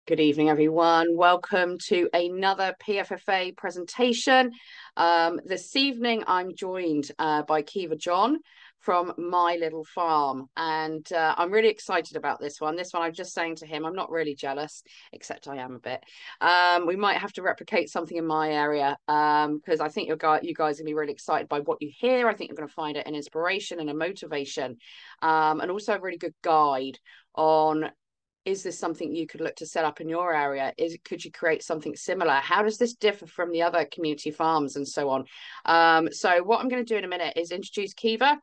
Good evening, everyone. Welcome to another PFFA presentation. This evening, I'm joined by Kiva John from My Little Farm, and I'm really excited about this one. This one, I'm just saying to him, I'm not really jealous, except I am a bit. We might have to replicate something in my area because I think you guys are going to be really excited by what you hear. I think you're going to find it an inspiration and a motivation, and also a really good guide on, is this something you could look to set up in your area? Could you create something similar? How does this differ from the other community farms and so on? So what I'm going to do in a minute is introduce Kiva.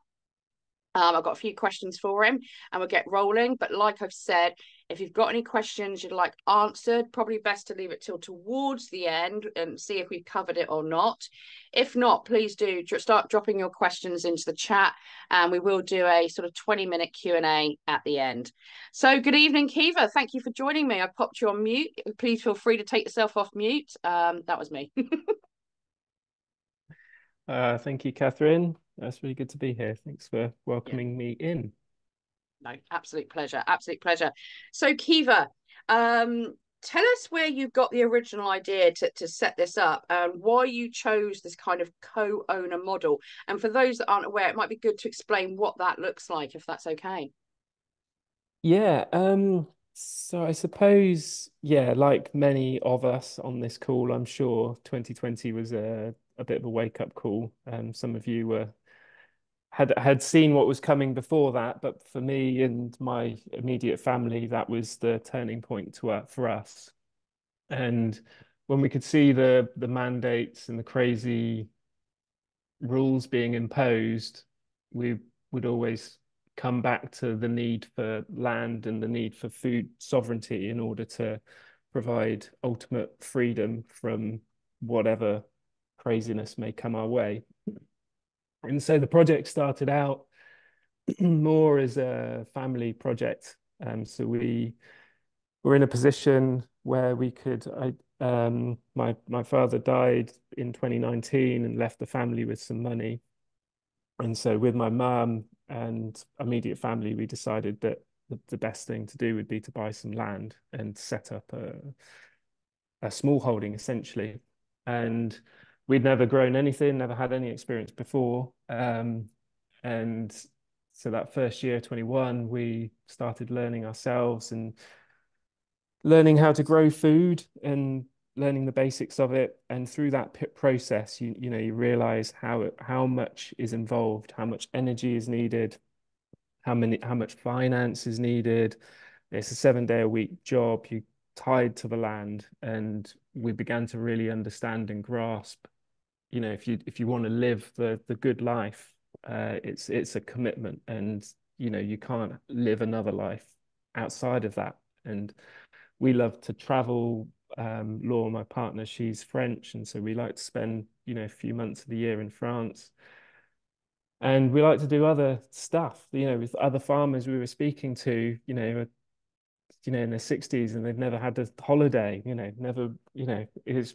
I've got a few questions for him and we'll get rolling. But like I've said, if you've got any questions you'd like answered, probably best to leave it till towards the end and see if we've covered it or not. If not, please do start dropping your questions into the chat and we will do a sort of 20-minute Q&A at the end. So good evening, Kiva. Thank you for joining me. I popped you on mute. Please feel free to take yourself off mute. That was me. Thank you, Catherine. That's really good to be here. Thanks for Yeah. welcoming me in. No, absolute pleasure. Absolute pleasure. So, Kiva, tell us where you got the original idea to set this up and why you chose this kind of co-owner model. And for those that aren't aware, it might be good to explain what that looks like, if that's okay. Yeah, so I suppose, yeah, like many of us on this call, I'm sure 2020 was a bit of a wake-up call. Some of you had seen what was coming before that, but for me and my immediate family, that was the turning point for us. And when we could see the mandates and the crazy rules being imposed, we would always come back to the need for land and the need for food sovereignty in order to provide ultimate freedom from whatever craziness may come our way. And so the project started out more as a family project. So we were in a position where we could, my father died in 2019 and left the family with some money. And so with my mum and immediate family, we decided that the best thing to do would be to buy some land and set up a small holding essentially. And we'd never grown anything, never had any experience before. And so that first year, 21, we started learning ourselves and learning how to grow food and learning the basics of it. And through that process, you realize how much is involved, how much energy is needed, how much finance is needed. It's a 7 day a week job. You tied to the land, and we began to really understand and grasp. If you want to live the good life, it's a commitment, and you can't live another life outside of that. And we love to travel. Laura, my partner, she's French, and so we like to spend, a few months of the year in France. And we like to do other stuff, with other farmers we were speaking to, in their 60s and they've never had a holiday, never, it's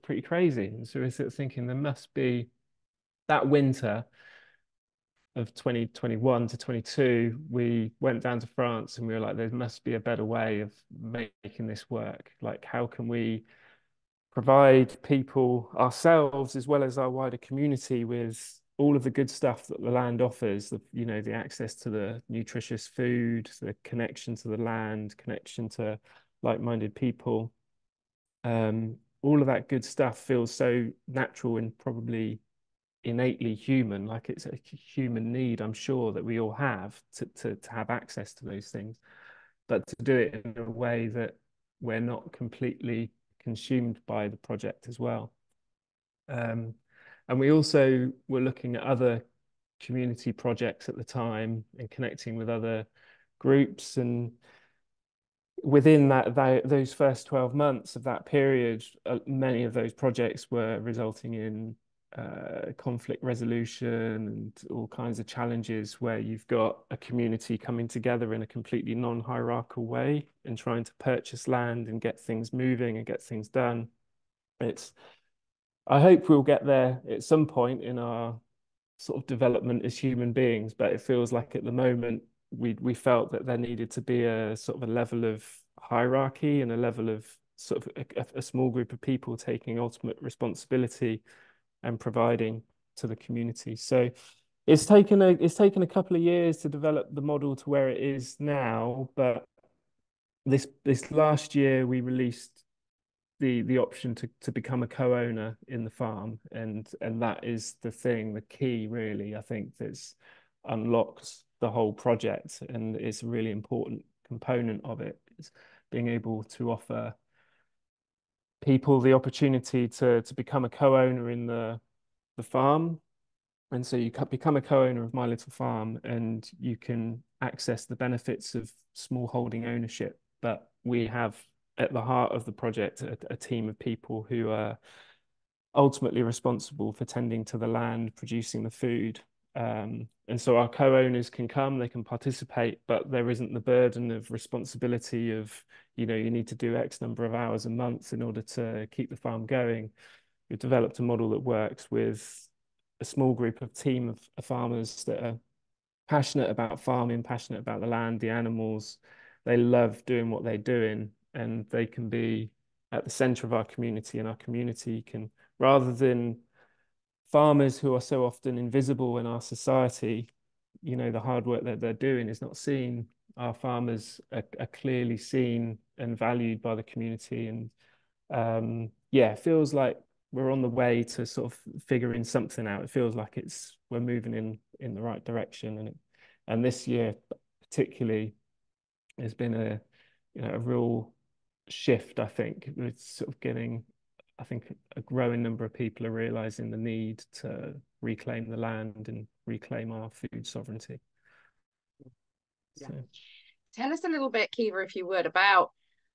pretty crazy. And so we're sort of thinking there must be that winter of 2021 to 22, we went down to France and we were like, there must be a better way of making this work. Like, how can we provide people, ourselves, as well as our wider community, with all of the good stuff that the land offers, the access to the nutritious food, the connection to the land, connection to like-minded people. All of that good stuff feels so natural and probably innately human, like it's a human need, I'm sure, that we all have to have access to those things, but to do it in a way that we're not completely consumed by the project as well. And we also were looking at other community projects at the time and connecting with other groups. And within those first 12 months of that period, many of those projects were resulting in conflict resolution and all kinds of challenges where you've got a community coming together in a completely non-hierarchical way and trying to purchase land and get things moving and get things done. I hope we'll get there at some point in our sort of development as human beings, but it feels like at the moment we felt that there needed to be a sort of a level of hierarchy and a level of sort of a small group of people taking ultimate responsibility and providing to the community. So it's taken a couple of years to develop the model to where it is now, but this last year we released the option to become a co-owner in the farm, and that is the thing, the key really, I think, that's unlocked the whole project, and it's a really important component of it, is being able to offer people the opportunity to become a co-owner in the farm. And so you become a co-owner of My Little Farm and you can access the benefits of small holding ownership. But we have at the heart of the project a team of people who are ultimately responsible for tending to the land, producing the food. And so our co-owners can come, they can participate, but there isn't the burden of responsibility of, you need to do X number of hours a month in order to keep the farm going. We've developed a model that works with a small group of team of farmers that are passionate about farming, passionate about the land, the animals. They love doing what they're doing, and they can be at the center of our community, and our community can, rather than farmers who are so often invisible in our society, the hard work that they're doing is not seen. Our farmers are clearly seen and valued by the community, and yeah, it feels like we're on the way to sort of figuring something out. It feels like we're moving in the right direction, and this year particularly has been a real shift. I think it's sort of getting. I think a growing number of people are realizing the need to reclaim the land and reclaim our food sovereignty. Yeah. So. Tell us a little bit, Kiva, if you would, about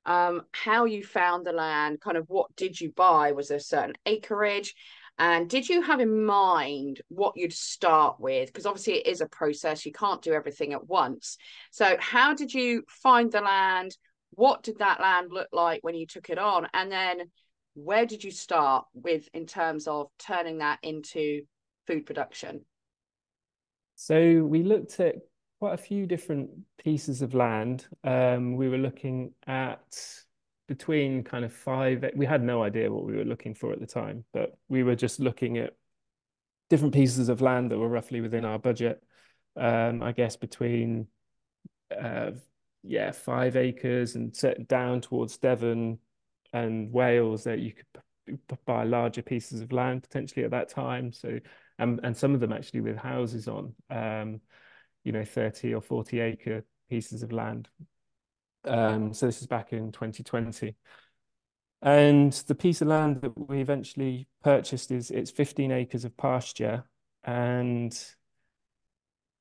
how you found the land, kind of what did you buy? Was there a certain acreage? And did you have in mind what you'd start with? Because obviously it is a process, you can't do everything at once. So, how did you find the land? What did that land look like when you took it on? And then where did you start with in terms of turning that into food production? So we looked at quite a few different pieces of land. We were looking at between kind of we had no idea what we were looking for at the time, but we were just looking at different pieces of land that were roughly within our budget. I guess between, uh, yeah, 5 acres and set down towards Devon and Wales, that you could buy larger pieces of land potentially at that time. So, and some of them actually with houses on, 30 or 40 acre pieces of land. So this is back in 2020. And the piece of land that we eventually purchased it's 15 acres of pasture, and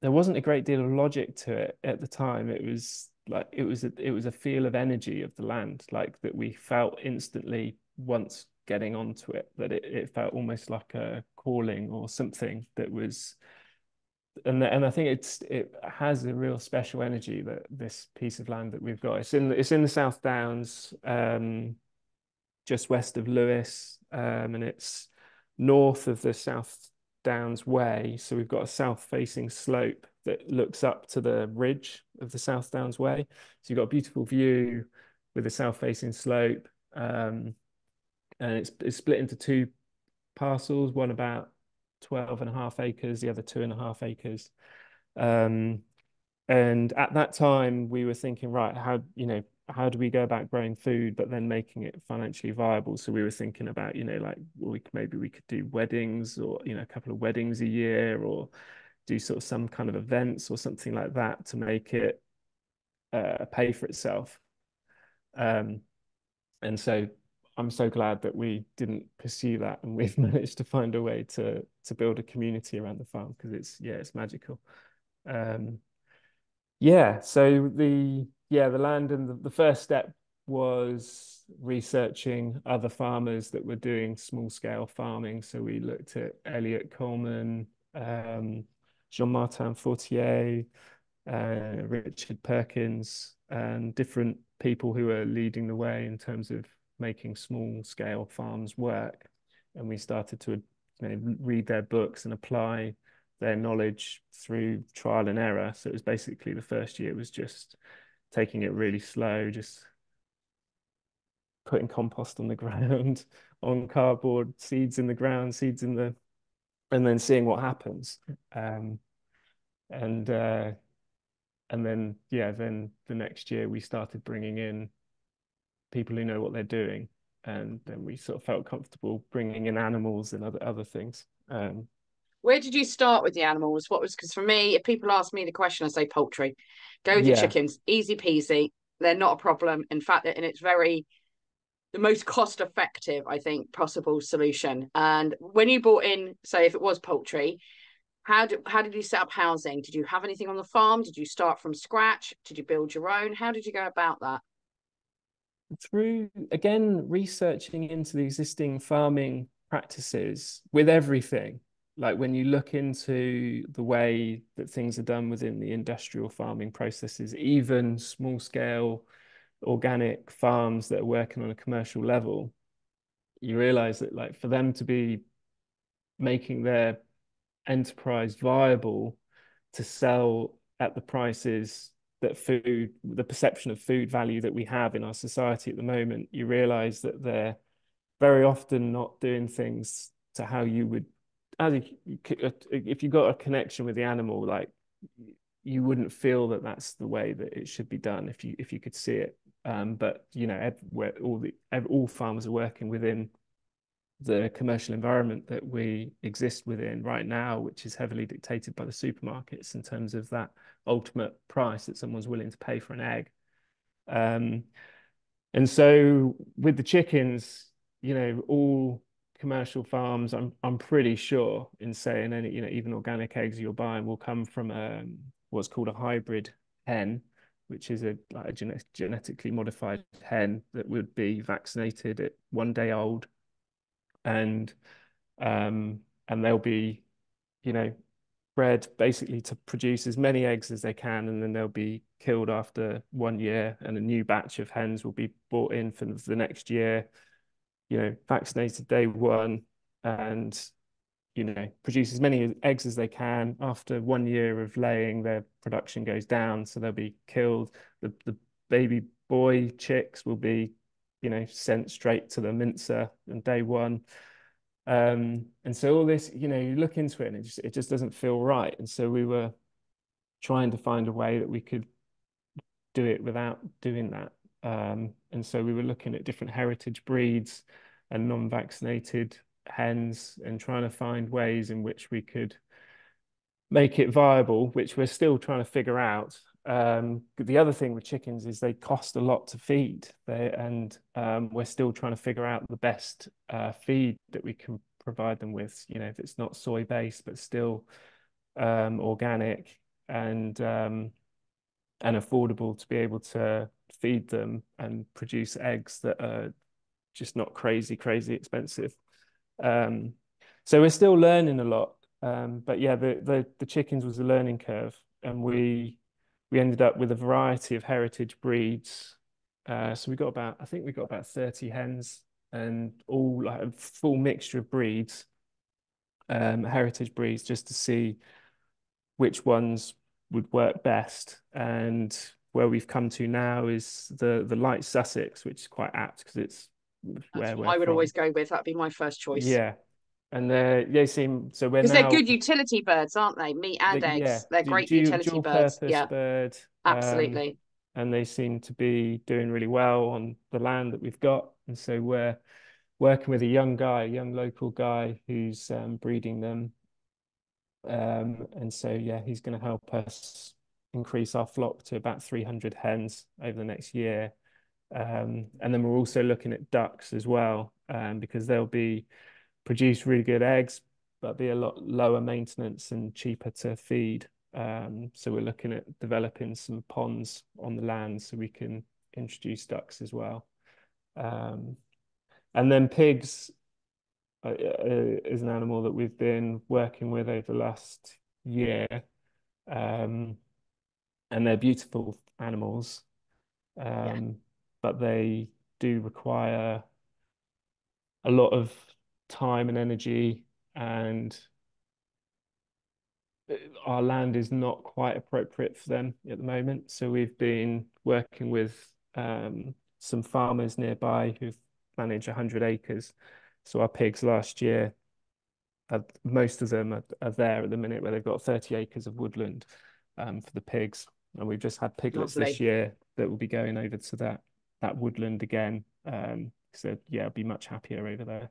there wasn't a great deal of logic to it at the time. It was like it was a feel of energy of the land, like that we felt instantly once getting onto it, that it felt almost like a calling or something that was, and I think it has a real special energy, that this piece of land that we've got. It's in the South Downs, just west of Lewes, and it's north of the South Downs Way. So we've got a south-facing slope that looks up to the ridge of the South Downs Way. So you've got a beautiful view with a south-facing slope, and it's split into two parcels, one about 12.5 acres, the other 2.5 acres. And at that time, we were thinking, right, how do we go about growing food, but then making it financially viable? So we were thinking about, like, well, maybe we could do weddings, or, a couple of weddings a year, or do sort of some kind of events or something like that to make it pay for itself. And so I'm so glad that we didn't pursue that, and we've managed to find a way to build a community around the farm, because it's magical. Yeah, so the land, and the first step was researching other farmers that were doing small scale farming. So we looked at Elliot Coleman, Jean-Martin Fortier, Richard Perkins, and different people who are leading the way in terms of making small scale farms work. And we started to read their books and apply their knowledge through trial and error. So it was basically the first year was just taking it really slow, just putting compost on the ground, on cardboard, seeds in the ground, seeds in the, and then seeing what happens. Um, and and then yeah, then the next year we started bringing in people who know what they're doing, and then we sort of felt comfortable bringing in animals and other things. Where did you start with the animals? What was, because for me, if people ask me the question, I say poultry. Go with the Yeah, chickens, easy peasy. They're not a problem. In fact, and it's very the most cost effective, I think, possible solution. And when you bought in, say, if it was poultry, how did you set up housing? Did you have anything on the farm? Did you start from scratch? Did you build your own? How did you go about that? through again researching into the existing farming practices with everything. Like when you look into the way that things are done within the industrial farming processes, even small scale organic farms that are working on a commercial level, you realize that like for them to be making their enterprise viable to sell at the prices that food, the perception of food value that we have in our society at the moment, you realize that they're very often not doing things to how you would, as if you got a connection with the animal, like you wouldn't feel that that's the way that it should be done if you could see it. But you know, where all farmers are working within the commercial environment that we exist within right now, which is heavily dictated by the supermarkets in terms of that ultimate price that someone's willing to pay for an egg. Um, and so with the chickens, you know, all commercial farms, I'm pretty sure in saying any, you know, even organic eggs you're buying will come from what's called a hybrid hen, which is like a genetically modified hen that would be vaccinated at 1 day old, and um, and they'll be, you know, bred basically to produce as many eggs as they can, and then they'll be killed after 1 year, and a new batch of hens will be brought in for the next year, you know, vaccinated day one, and you know, produce as many eggs as they can. After 1 year of laying, their production goes down, so they'll be killed. The baby boy chicks will be, you know, sent straight to the mincer on day one. And so all this, you know, you look into it and it just doesn't feel right. And so we were trying to find a way that we could do it without doing that. And so we were looking at different heritage breeds and non-vaccinated hens and trying to find ways in which we could make it viable, which we're still trying to figure out. The other thing with chickens is they cost a lot to feed, and we're still trying to figure out the best feed that we can provide them with. You know, if it's not soy based, but still organic and affordable to be able to feed them and produce eggs that are just not crazy expensive. Um, so we're still learning a lot. But yeah, the chickens was a learning curve, and we ended up with a variety of heritage breeds. So we got about, I think we got about 30 hens, and all like a full mixture of breeds, heritage breeds, just to see which ones would work best. And where we've come to now is the light Sussex, which is quite apt because it's That's where what we're I would from. always go with. That'd be my first choice. Yeah. And they seem, so we're Because they're now, good utility birds, aren't they? Meat and yeah, eggs. They're great utility dual birds. purpose Yeah, bird. absolutely. And they seem to be doing really well on the land that we've got. And so we're working with a young guy, a young local guy who's breeding them. And so, yeah, he's going to help us increase our flock to about 300 hens over the next year. And then we're also looking at ducks as well, because they'll be produce really good eggs, but be a lot lower maintenance and cheaper to feed. So we're looking at developing some ponds on the land so we can introduce ducks as well. Um, and then pigs is an animal that we've been working with over the last year. Um, and they're beautiful animals, Yeah. um, but they do require a lot of time and energy and our land is not quite appropriate for them at the moment. So we've been working with some farmers nearby who manage 100 acres. So our pigs last year, most of them are there at the minute where they've got 30 acres of woodland for the pigs. And we've just had piglets this Lovely. year that will be going over to that woodland again. So yeah, I'll be much happier over there.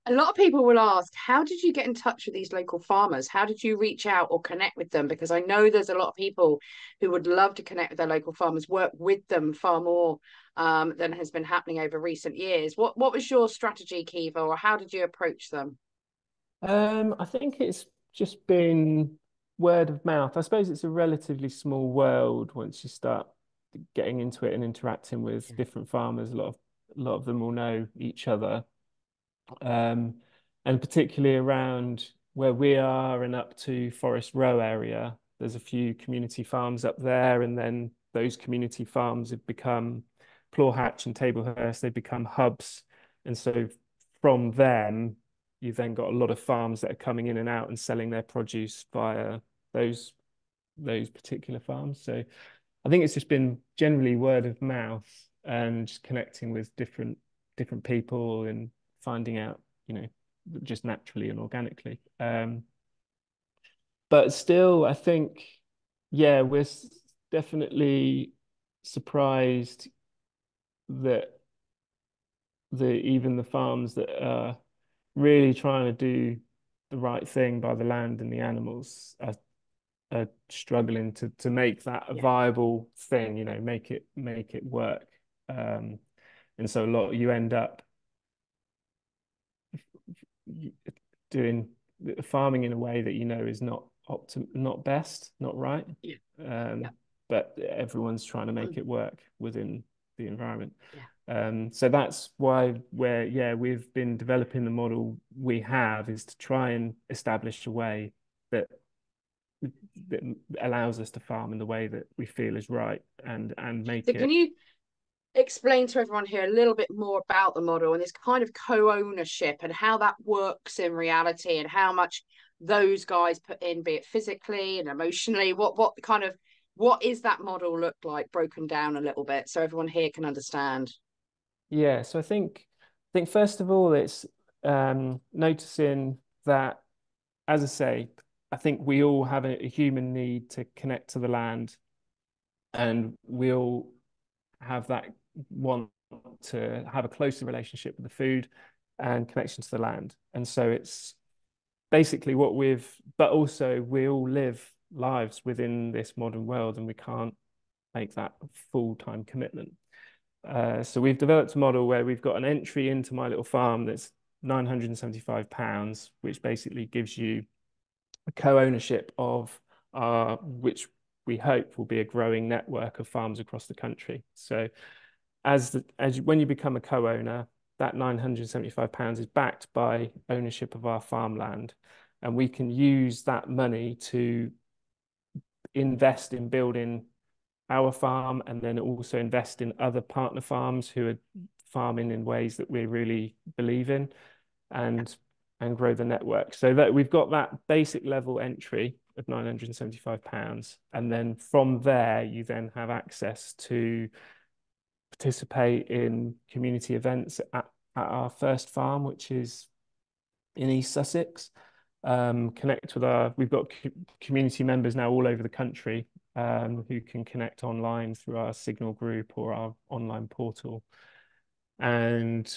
A lot of people will ask, how did you get in touch with these local farmers? How did you reach out or connect with them? Because I know there's a lot of people who would love to connect with their local farmers, work with them far more than has been happening over recent years. What was your strategy, Kiva, or how did you approach them? I think it's just been word of mouth. I suppose it's a relatively small world once you start getting into it and interacting with Yeah. different farmers. A lot of them will know each other. Um, and particularly around where we are and up to Forest Row area, there's a few community farms up there, and then those community farms have become Hatch and Tablehurst, they become hubs. And so from them, you've then got a lot of farms that are coming in and out and selling their produce via those those particular farms. So I think it's just been generally word of mouth and just connecting with different people and finding out, just naturally and organically. But still, I think, yeah, definitely surprised that even the farms that are really trying to do the right thing by the land and the animals are struggling to make that a Yeah. viable thing, make it work. And so a lot you end up doing farming in a way that is not best, not right. Yeah. Yeah. Um, but everyone's trying to make it work within the environment. Yeah. So that's why we've been developing the model we have is to try and establish a way that that allows us to farm in the way that we feel is right and make So can it. you explain to everyone here a little bit more about the model and this kind of co-ownership and how that works in reality and how much those guys put in, be it physically and emotionally? What is that model look like broken down a little bit so everyone here can understand? Yeah, so I think first of all it's noticing that, as I say, I think we all have a human need to connect to the land, and we all have that want to have a closer relationship with the food and connection to the land. And so it's basically but also we all live lives within this modern world, and we can't make that full-time commitment. So we've developed a model where we've got an entry into my little farm that's £975, which basically gives you a co-ownership of which we hope will be a growing network of farms across the country. So when you become a co-owner, that £975 is backed by ownership of our farmland, and we can use that money to invest in building our farm and then also invest in other partner farms who are farming in ways that we really believe in, and grow the network. So that we've got that basic level entry of £975, and then from there you then have access to participate in community events at our first farm, which is in East Sussex. We've got community members now all over the country who can connect online through our Signal group or our online portal. And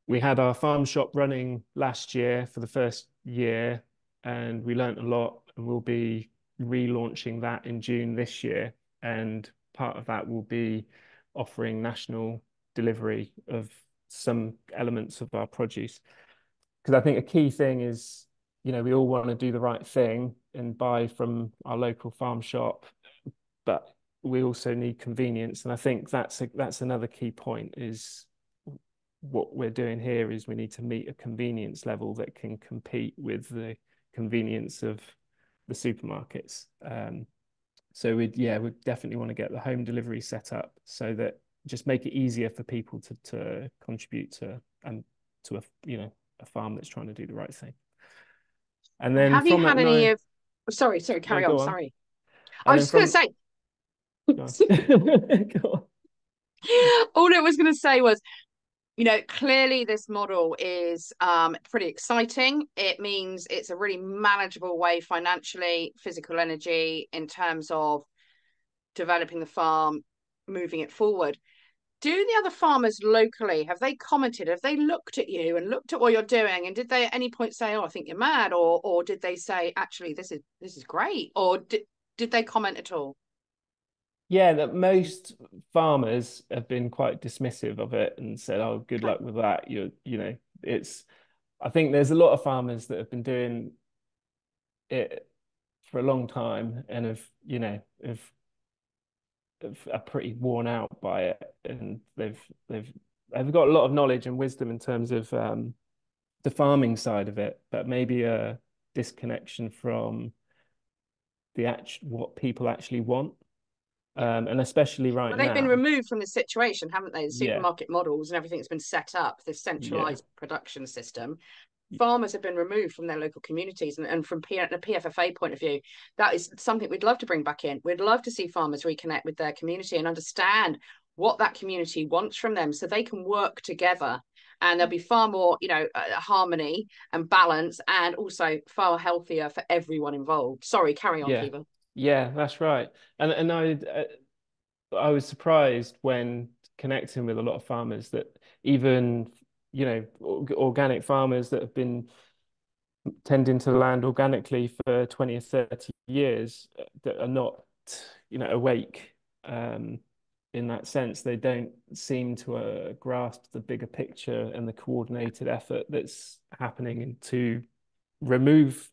we had our farm shop running last year for the first year, and we learnt a lot, and we'll be relaunching that in June this year. And part of that will be offering national delivery of some elements of our produce. Because I think a key thing is, we all want to do the right thing and buy from our local farm shop, but we also need convenience. And I think that's another key point is what we're doing here is we need to meet a convenience level that can compete with the convenience of the supermarkets. So we definitely want to get the home delivery set up so that just make it easier for people to contribute to a farm that's trying to do the right thing. And And then have you from that had any nine, of Sorry, No, carry on. go on. Sorry. I And was then just going to from say, go on. Go on. all I was going to say was, clearly this model is pretty exciting. It means it's a really manageable way financially, physical energy in terms of developing the farm, moving it forward. Do the other farmers locally, have they commented? Have they looked at you and looked at what you're doing? And did they at any point say, "Oh, I think you're mad," or did they say, "Actually, this is great," or did they comment at all? Yeah, that most farmers have been quite dismissive of it and said, "Oh, good Okay. luck with that." It's. I think there's a lot of farmers that have been doing it for a long time and are pretty worn out by it, and they've they've got a lot of knowledge and wisdom in terms of the farming side of it, but maybe a disconnection from the act what people actually want, Yeah. and especially right Well, they've been now. removed from the situation, haven't they? The Yeah, supermarket models and everything's been set up, this yeah, centralized production system. Farmers have been removed from their local communities. And from the PFFA point of view, that is something we'd love to bring back in. We'd love to see farmers reconnect with their community and understand what that community wants from them so they can work together. And there'll be far more, harmony and balance, and also far healthier for everyone involved. Sorry, carry on, yeah, Kiva. yeah. That's right. And I was surprised when connecting with a lot of farmers that even organic farmers that have been tending to the land organically for 20 or 30 years that are not, awake in that sense. They don't seem to grasp the bigger picture and the coordinated effort that's happening to remove,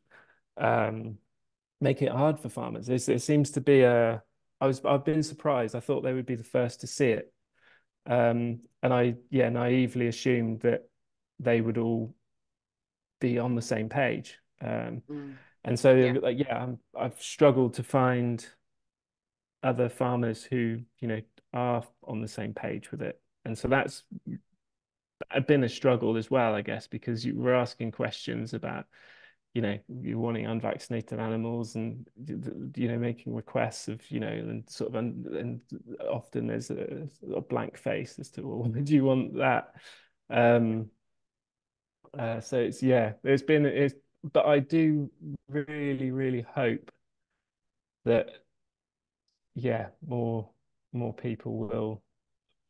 um, make it hard for farmers. It seems to be I've been surprised. I thought they would be the first to see it. And I, yeah, naively assumed that they would all be on the same page. Mm, And so, yeah, like, yeah, I've struggled to find other farmers who, are on the same page with it. And so that's been a struggle as well, I guess, because you were asking questions about, you're wanting unvaccinated animals and, making requests of, and sort of, and often there's a blank face as to, well, do you want that? Um, so it's yeah, but I do really, really hope that yeah, more people will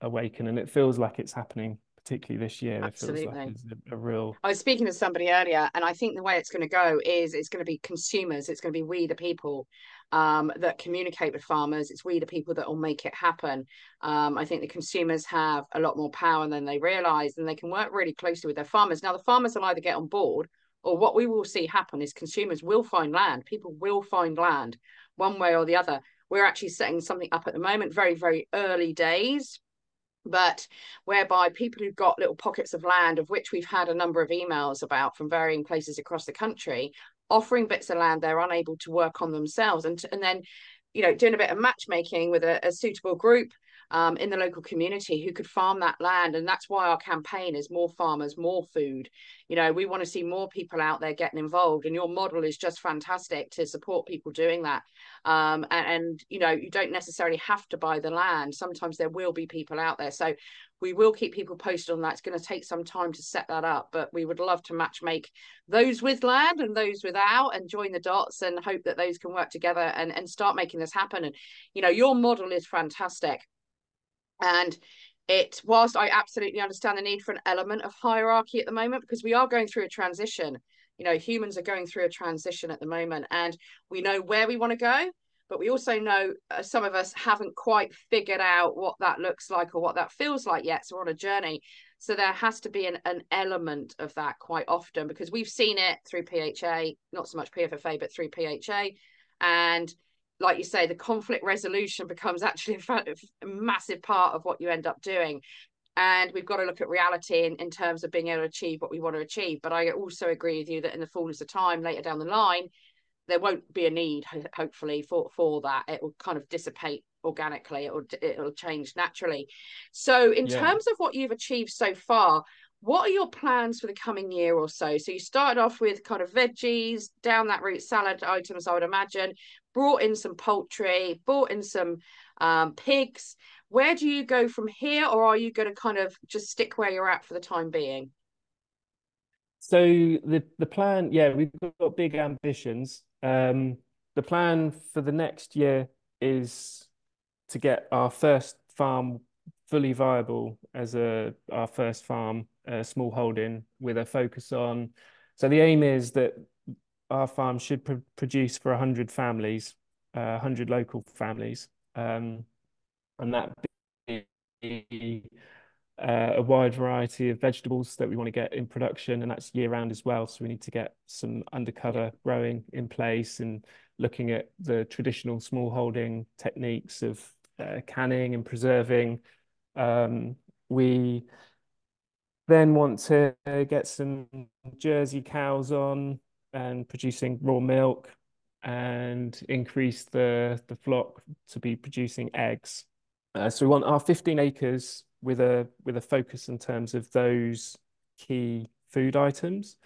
awaken, and it feels like it's happening, particularly this year. It feels like absolutely. it's a real I was speaking to somebody earlier, and I think the way it's going to go is it's going to be consumers. It's going to be we, the people, that communicate with farmers. It's we, the people, that will make it happen. I think the consumers have a lot more power than they realise, and they can work really closely with their farmers. Now, the farmers will either get on board, or what we will see happen is consumers will find land. People will find land one way or the other. We're actually setting something up at the moment, very, very early days, but whereby people who've got little pockets of land, of which we've had a number of emails about from varying places across the country, offering bits of land they're unable to work on themselves, and then doing a bit of matchmaking with a suitable group in the local community who could farm that land. And that's why our campaign is more farmers, more food. We want to see more people out there getting involved, and your model is just fantastic to support people doing that. And you don't necessarily have to buy the land. Sometimes there will be people out there, so we will keep people posted on that. It's going to take some time to set that up, but we would love to match make those with land and those without, and join the dots and hope that those can work together and start making this happen. And your model is fantastic. And whilst I absolutely understand the need for an element of hierarchy at the moment, because we are going through a transition, humans are going through a transition at the moment, and we know where we want to go, but we also know some of us haven't quite figured out what that looks like or what that feels like yet. So we're on a journey. So there has to be an element of that quite often, because we've seen it through PHA, not so much PFFA, but through PHA. And like you say, the conflict resolution becomes actually a massive part of what you end up doing. And we've got to look at reality in terms of being able to achieve what we want to achieve. But I also agree with you that in the fullness of time, later down the line, there won't be a need, hopefully, for that. It will kind of dissipate organically. It'll change naturally. So in yeah. terms of what you've achieved so far, What are your plans for the coming year or so? So you started off with kind of veggies, down that route, salad items, I would imagine, brought in some poultry, brought in some pigs. Where do you go from here, or are you going to kind of just stick where you're at for the time being? So the plan, yeah, we've got big ambitions. The plan for the next year is to get our first farm fully viable as our first farm, small holding with a focus on. So the aim is that our farm should produce for 100 families, 100 local families, and that be a wide variety of vegetables that we want to get in production, and that's year round as well. So we need to get some Yeah, undercover growing in place and looking at the traditional small holding techniques of canning and preserving. We then want to get some Jersey cows on and producing raw milk and increase the flock to be producing eggs. So we want our 15 acres with a focus in terms of those key food items.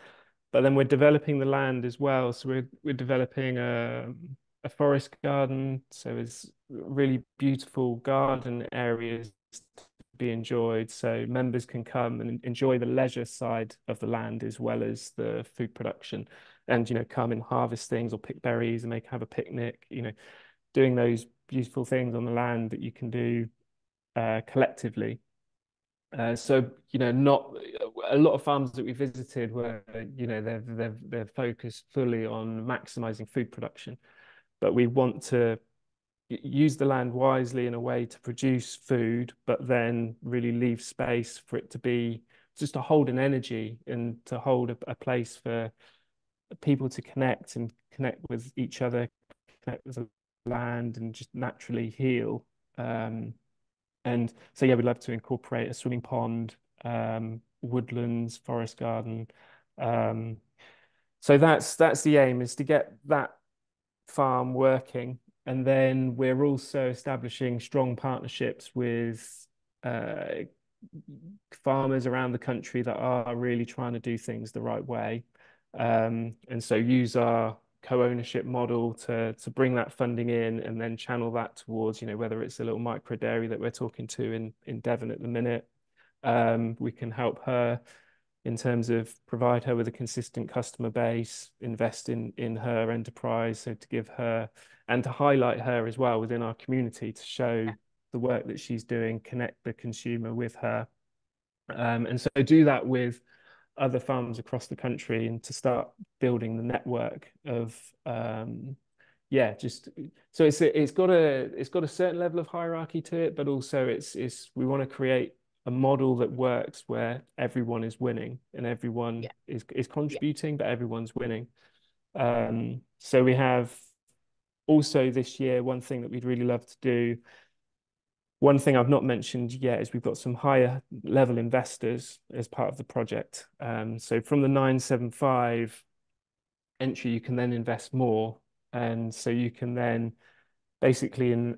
But then we're developing the land as well. So we're developing a forest garden. So it's really beautiful garden areas to be enjoyed. So members can come and enjoy the leisure side of the land as well as the food production. And come and harvest things or pick berries and have a picnic, doing those beautiful things on the land that you can do collectively. So not a lot of farms that we visited were, they're focused fully on maximizing food production, but we want to use the land wisely in a way to produce food, but then really leave space for it to be just to hold an energy and to hold a place for people to connect with each other, connect with the land, and just naturally heal. And so, yeah, we'd love to incorporate a swimming pond, woodlands, forest garden. Um, so that's the aim, is to get that farm working. And then we're also establishing strong partnerships with uh, farmers around the country that are really trying to do things the right way. And so use our co-ownership model to bring that funding in and then channel that towards, whether it's a little micro dairy that we're talking to in Devon at the minute. We can help her in terms of provide her with a consistent customer base, invest in her enterprise, so to give her and to highlight her as well within our community to show the work that she's doing, connect the consumer with her. And so do that with other farms across the country and to start building the network of yeah, just so it's got a certain level of hierarchy to it, but also it's we want to create a model that works where everyone is winning and everyone yeah, is yeah, contributing, but everyone's winning. So we have also this year, one thing that we'd really love to do, one thing I've not mentioned yet is we've got some higher level investors as part of the project. So from the 975 entry, you can then invest more. And so you can then basically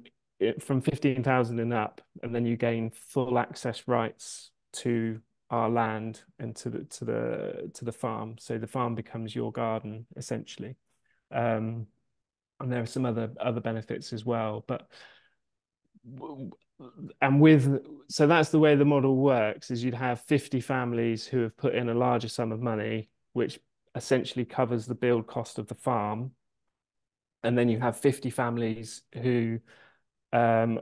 from 15,000 and up, and then you gain full access rights to our land and to the farm. So the farm becomes your garden essentially. Um, and there are some other benefits as well. But and with so that's the way the model works, is you'd have 50 families who have put in a larger sum of money, which essentially covers the build cost of the farm. And then you have 50 families who um,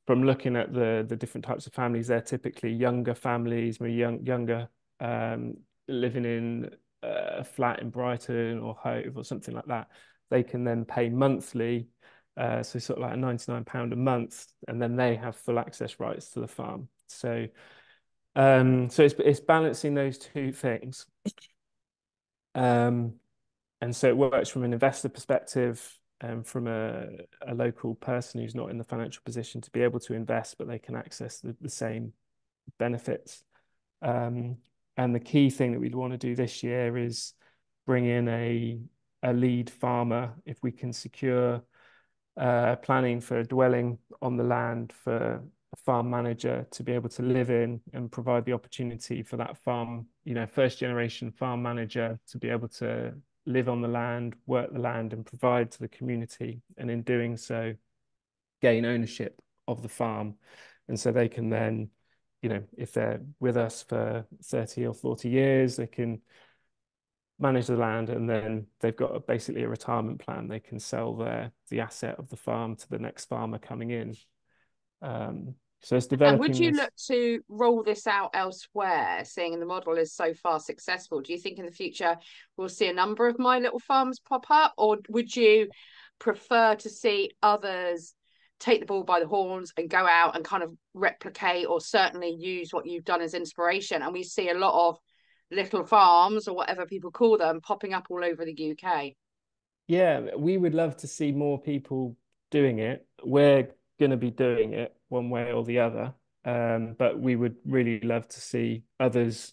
from looking at the different types of families, they're typically younger families, maybe younger, um, living in a flat in Brighton or Hove or something like that. They can then pay monthly, so sort of like a £99 a month, and then they have full access rights to the farm. So it's balancing those two things. Um, and so it works from an investor perspective, from a local person who's not in the financial position to be able to invest, but they can access the same benefits. Um, and the key thing that we'd want to do this year is bring in a lead farmer if we can secure planning for a dwelling on the land for farm manager to be able to live in and provide the opportunity for that farm, first generation farm manager to be able to live on the land, work the land, and provide to the community. And in doing so, gain ownership of the farm. And so they can then, if they're with us for 30 or 40 years, they can manage the land, and then they've got basically a retirement plan. They can sell the asset of the farm to the next farmer coming in. So it's And would developing you this. look to roll this out elsewhere, seeing the model is so far successful? Do you think in the future we'll see a number of My Little Farms pop up, or would you prefer to see others take the ball by the horns and go out and kind of replicate, or certainly use what you've done as inspiration? And we see a lot of little farms, or whatever people call them, popping up all over the UK. Yeah, we would love to see more people doing it. We're going to be doing it one way or the other. But we would really love to see others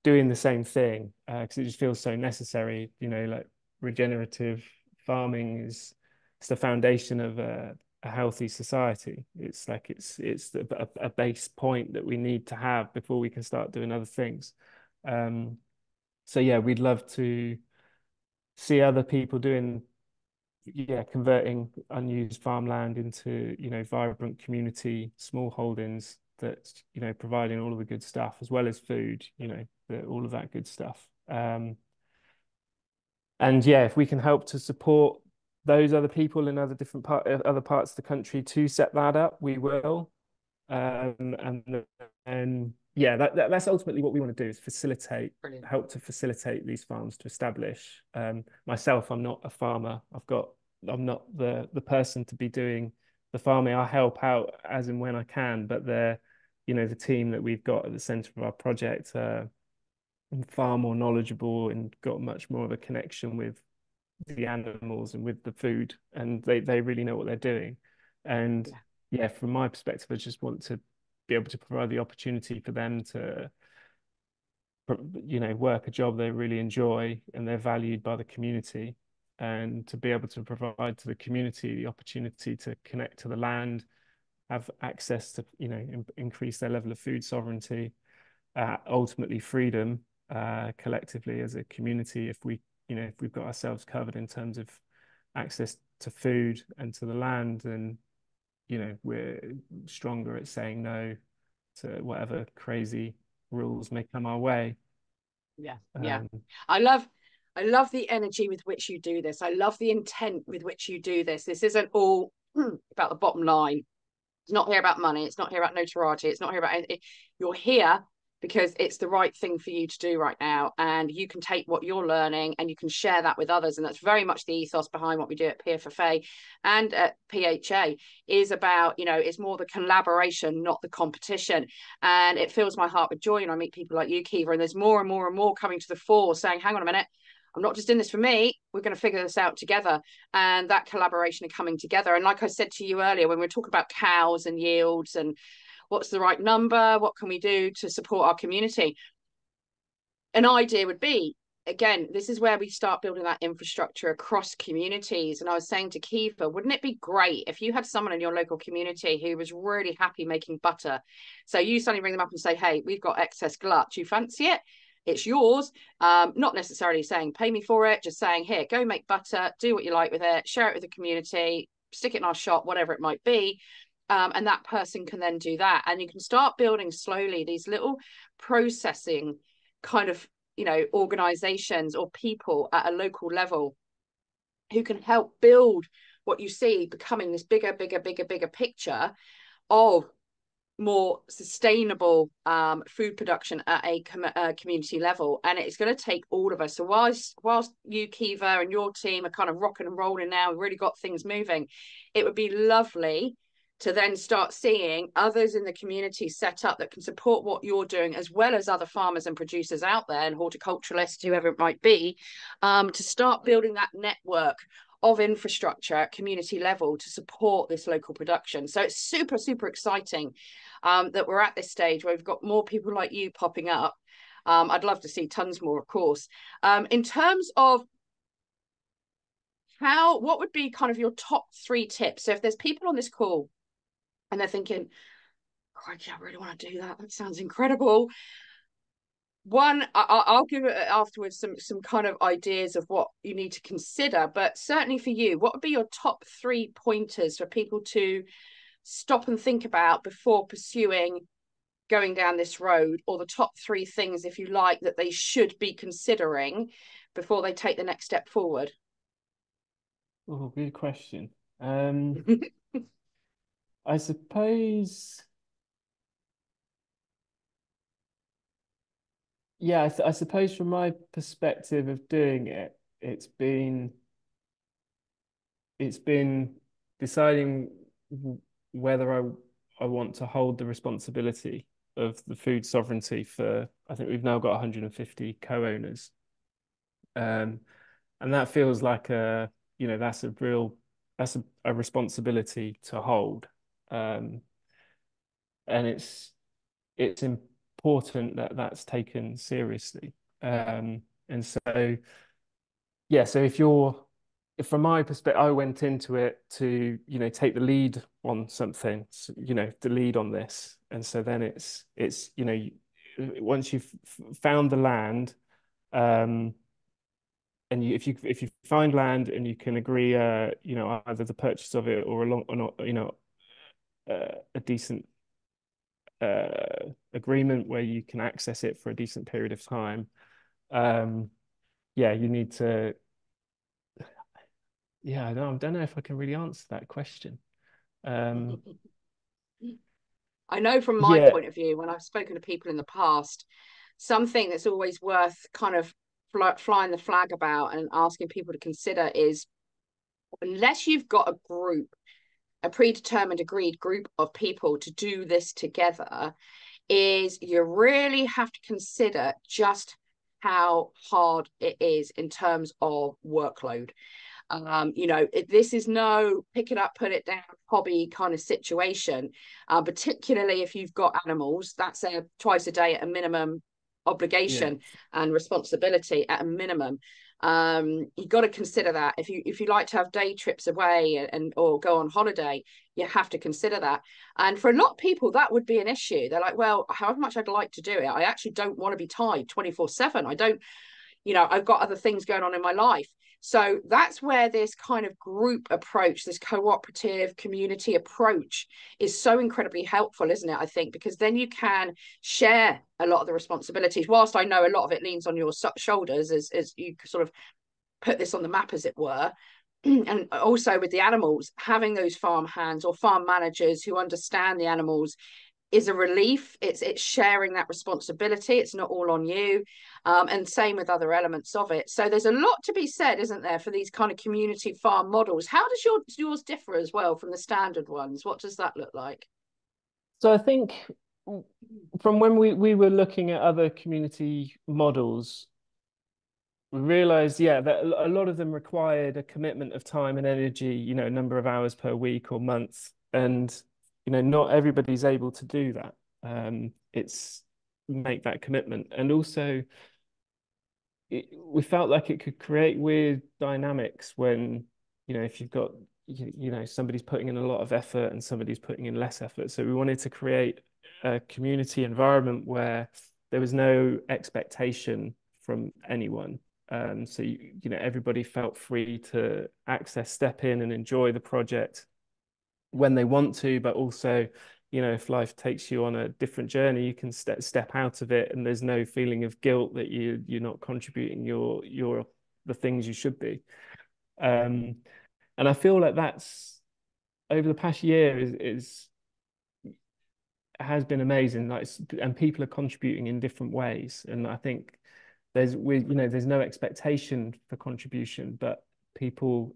doing the same thing, because it just feels so necessary. Like regenerative farming is it's the foundation of a healthy society. It's like a base point that we need to have before we can start doing other things. Um, so yeah, we'd love to see other people doing, yeah, converting unused farmland into, vibrant community small holdings that, providing all of the good stuff as well as food, all of that good stuff. And yeah, if we can help to support those other people in other parts of the country to set that up, we will. And yeah, that's ultimately what we want to do, is Brilliant. help to facilitate these farms to establish. Myself, I'm not a farmer. I'm not the person to be doing the farming. I help out as and when I can, but the team that we've got at the center of our project are far more knowledgeable and got much more of a connection with the animals and with the food, and they really know what they're doing. And Yeah. yeah, from my perspective, I just want to be able to provide the opportunity for them to, work a job they really enjoy and they're valued by the community, and to be able to provide to the community the opportunity to connect to the land, have access to, increase their level of food sovereignty, ultimately freedom, collectively as a community. If we've got ourselves covered in terms of access to food and to the land, then we're stronger at saying no to whatever crazy rules may come our way. Yeah, yeah. Um, I love I love the energy with which you do this. I love the intent with which you do this. This isn't all about the bottom line. It's not here about money. It's not here about notoriety. It's not here about anything. You're here because it's the right thing for you to do right now. And you can take what you're learning and you can share that with others. And that's very much the ethos behind what we do at PFFA and at PHA, is about, it's more the collaboration, not the competition. And it fills my heart with joy. And I meet people like you, Kiva, and there's more and more and more coming to the fore saying, hang on a minute, I'm not just in this for me. We're going to figure this out together. And that collaboration and coming together. And like I said to you earlier, when we were talking about cows and yields and what's the right number, what can we do to support our community? An idea would be, again, this is where we start building that infrastructure across communities. And I was saying to Kiva, wouldn't it be great if you had someone in your local community who was really happy making butter? So you suddenly ring them up and say, hey, we've got excess glut. Do you fancy it? It's yours. Not necessarily saying pay me for it, just saying, here, go make butter, do what you like with it, share it with the community, stick it in our shop, whatever it might be. And that person can then do that. And you can start building slowly these little processing kind of, organizations or people at a local level who can help build what you see becoming this bigger picture of more sustainable food production at a community level. And it's going to take all of us. So whilst you, Kiva, and your team are kind of rocking and rolling now, we've really got things moving, it would be lovely to then start seeing others in the community set up that can support what you're doing, as well as other farmers and producers out there and horticulturalists, whoever it might be, to start building that network of infrastructure at community level to support this local production. So it's super exciting that we're at this stage where we've got more people like you popping up. I'd love to see tons more, of course. In terms of what would be kind of your top 3 tips? So if there's people on this call and they're thinking, crikey, I really want to do that. That sounds incredible. One, I'll give it afterwards some kind of ideas of what you need to consider. But certainly for you, what would be your top three pointers for people to stop and think about before pursuing going down this road, or the top three things, if you like, that they should be considering before they take the next step forward? Oh, good question. I suppose, yeah, I suppose from my perspective of doing it, it's been deciding whether I want to hold the responsibility of the food sovereignty for, I think we've now got 150 co-owners. Um, and that feels like that's a responsibility to hold. Um, and it's important that that's taken seriously. And so, yeah, so if from my perspective, I went into it to, take the lead on something, the lead on this. And so then once you've found the land, and if you find land and you can agree, either the purchase of it or a decent agreement where you can access it for a decent period of time. Yeah, you need to. Yeah, I don't know if I can really answer that question. Um, I know from my yeah, point of view, when I've spoken to people in the past, something that's always worth kind of flying the flag about and asking people to consider is, unless you've got a group, a predetermined, agreed group of people to do this together, is you really have to consider just how hard it is in terms of workload. This is no pick it up, put it down hobby kind of situation. Particularly if you've got animals, that's a twice a day at a minimum yeah. obligation and responsibility at a minimum. You've got to consider that if you like to have day trips away and or go on holiday, you have to consider that. And for a lot of people, that would be an issue. They're like, well, however much I'd like to do it, I actually don't want to be tied 24/7. I don't, I've got other things going on in my life. So that's where this kind of group approach, this cooperative community approach is so incredibly helpful, isn't it? I think, because then you can share a lot of the responsibilities. Whilst I know a lot of it leans on your shoulders as you sort of put this on the map, as it were. And also with the animals, having those farm hands or farm managers who understand the animals is a relief. It's sharing that responsibility. It's not all on you. And same with other elements of it. So there's a lot to be said, isn't there, for these kind of community farm models. How does yours differ as well from the standard ones? What does that look like? So I think from when we were looking at other community models, we realized, yeah, that a lot of them required a commitment of time and energy, a number of hours per week or month. And, not everybody's able to do that. It's make that commitment. And also, we felt like it could create weird dynamics when, if you've got, somebody's putting in a lot of effort and somebody's putting in less effort. So we wanted to create a community environment where there was no expectation from anyone. So everybody felt free to step in and enjoy the project when they want to, but also, if life takes you on a different journey, you can step out of it, and there's no feeling of guilt that you're not contributing the things you should be. And I feel like that's over the past year is has been amazing. Like, and people are contributing in different ways, and I think there's no expectation for contribution, but people,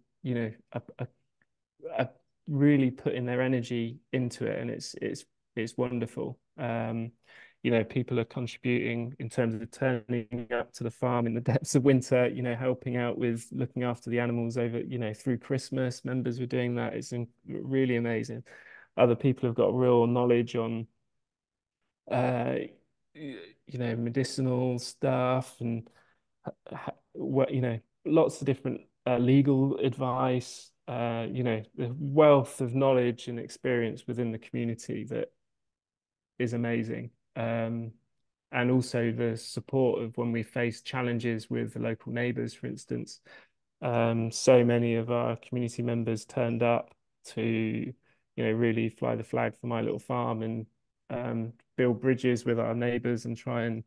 are really putting their energy into it, and it's wonderful. People are contributing in terms of turning up to the farm in the depths of winter, helping out with looking after the animals over, through Christmas. Members were doing that. It's really amazing. Other people have got real knowledge on, medicinal stuff and what, lots of different legal advice, the wealth of knowledge and experience within the community that is amazing. And also the support of when we face challenges with the local neighbours, for instance. So many of our community members turned up to, really fly the flag for my little farm and build bridges with our neighbours and try and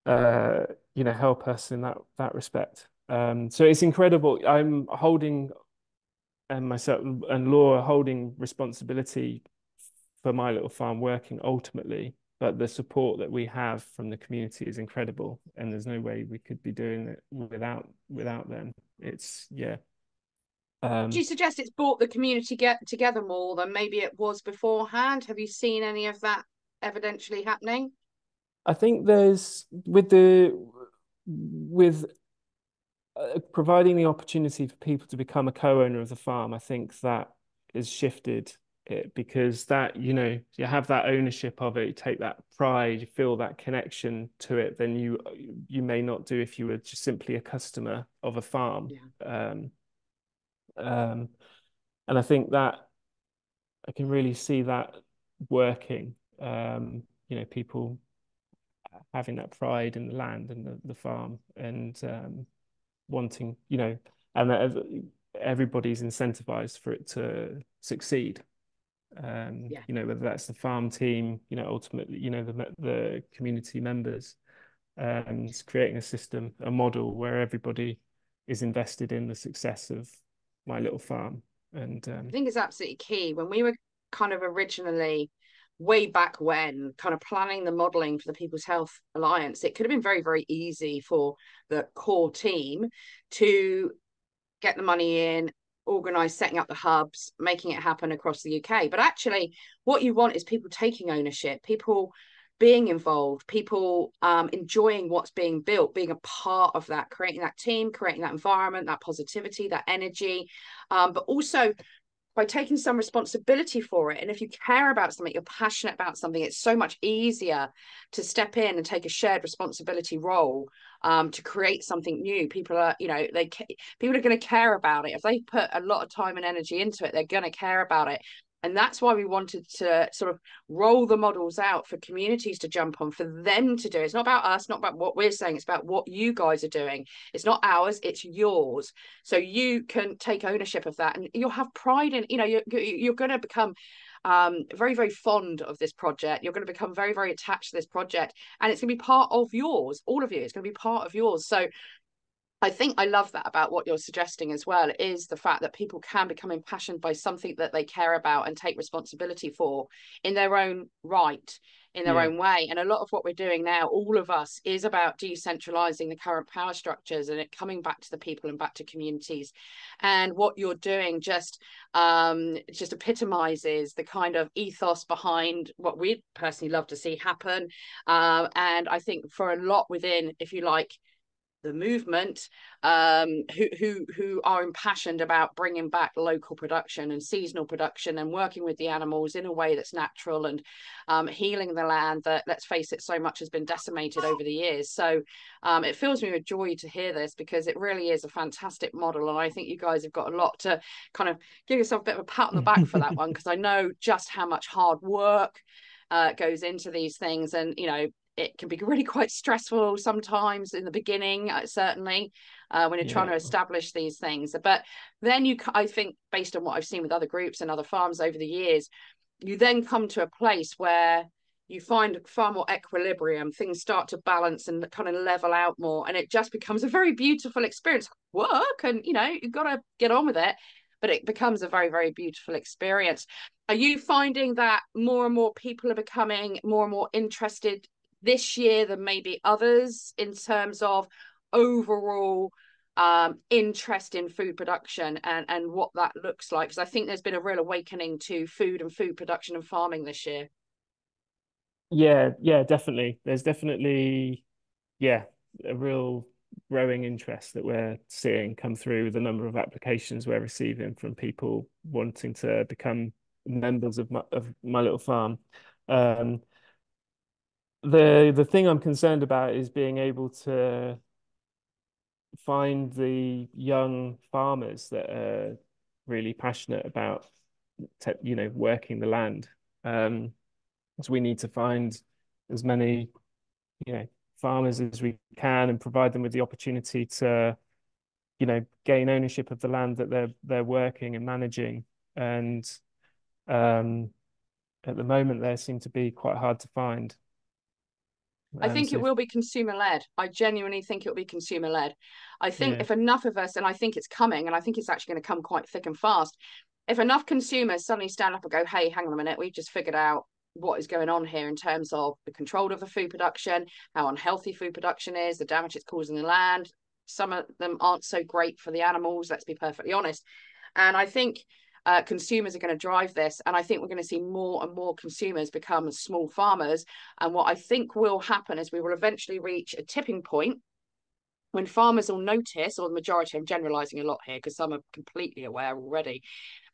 uh, help us in that respect. So it's incredible. I'm holding and myself and Laura holding responsibility for my little farm working ultimately, but the support that we have from the community is incredible, and there's no way we could be doing it without them. It's yeah. Do Um, you suggest it's brought the community get together more than maybe it was beforehand? Have you seen any of that evidentially happening? I think there's with providing the opportunity for people to become a co-owner of the farm, I think that has shifted it because that, you have that ownership of it, you take that pride, you feel that connection to it, then you may not do if you were just simply a customer of a farm. Yeah. Um, um, and I think that I can really see that working. People having that pride in the land and the farm and wanting, and that everybody's incentivized for it to succeed. Yeah. Whether that's the farm team, ultimately, the community members, it's creating a system, a model where everybody is invested in the success of my little farm. And I think it's absolutely key. When we were kind of originally, way back when, kind of planning the modelling for the People's Health Alliance, it could have been very, very easy for the core team to get the money in, organise setting up the hubs, making it happen across the UK. But actually, what you want is people taking ownership, people being involved, people enjoying what's being built, being a part of that, creating that team, creating that environment, that positivity, that energy, but also by taking some responsibility for it. And if you care about something, you're passionate about something, it's so much easier to step in and take a shared responsibility role to create something new. People are, people are going to care about it. If they put a lot of time and energy into it, they're going to care about it. And that's why we wanted to sort of roll the models out for communities to jump on, for them to do. It's not about us, not about what we're saying. It's about what you guys are doing. It's not ours, it's yours. So you can take ownership of that and you'll have pride in, you're going to become very, very fond of this project. You're going to become very, very attached to this project and it's going to be part of yours. All of you, it's going to be part of yours. So I think I love that about what you're suggesting as well, is the fact that people can become impassioned by something that they care about and take responsibility for in their own right, in their yeah, own way. And a lot of what we're doing now, all of us, is about decentralizing the current power structures and it coming back to the people and back to communities. And what you're doing just epitomizes the kind of ethos behind what we'd personally love to see happen. And I think for a lot within, if you like, the movement, who are impassioned about bringing back local production and seasonal production and working with the animals in a way that's natural and healing the land that, let's face it, so much has been decimated over the years. So it fills me with joy to hear this because it really is a fantastic model, and I think you guys have got a lot to kind of give yourself a bit of a pat on the back for that one, because I know just how much hard work goes into these things, and it can be really quite stressful sometimes in the beginning, certainly when you're trying yeah, to establish these things. But then I think, based on what I've seen with other groups and other farms over the years, you then come to a place where you find far more equilibrium. Things start to balance and kind of level out more, and it just becomes a very beautiful experience. Work, and you've got to get on with it, but it becomes a very, very beautiful experience. Are you finding that more and more people are becoming more and more interested this year than maybe others in terms of overall interest in food production and what that looks like? Because I think there's been a real awakening to food and food production and farming this year. yeah, definitely. There's definitely, yeah, a real growing interest that we're seeing come through with the number of applications we're receiving from people wanting to become members of my little farm. Um, the thing I'm concerned about is being able to find the young farmers that are really passionate about working the land. So we need to find as many, you know, farmers as we can and provide them with the opportunity to, you know, gain ownership of the land that they're working and managing. And at the moment, they seem to be quite hard to find. I think it So will be consumer led. I genuinely think it will be consumer led. I think yeah, if enough of us, and I think it's coming, and I think it's actually going to come quite thick and fast, if enough consumers suddenly stand up and go, hey, hang on a minute, we've just figured out what is going on here in terms of the control of the food production, how unhealthy food production is, the damage it's causing the land. Some of them aren't so great for the animals, let's be perfectly honest. And I think consumers are going to drive this. And I think we're going to see more and more consumers become small farmers. And what I think will happen is we will eventually reach a tipping point when farmers will notice, or the majority, I'm generalizing a lot here because some are completely aware already,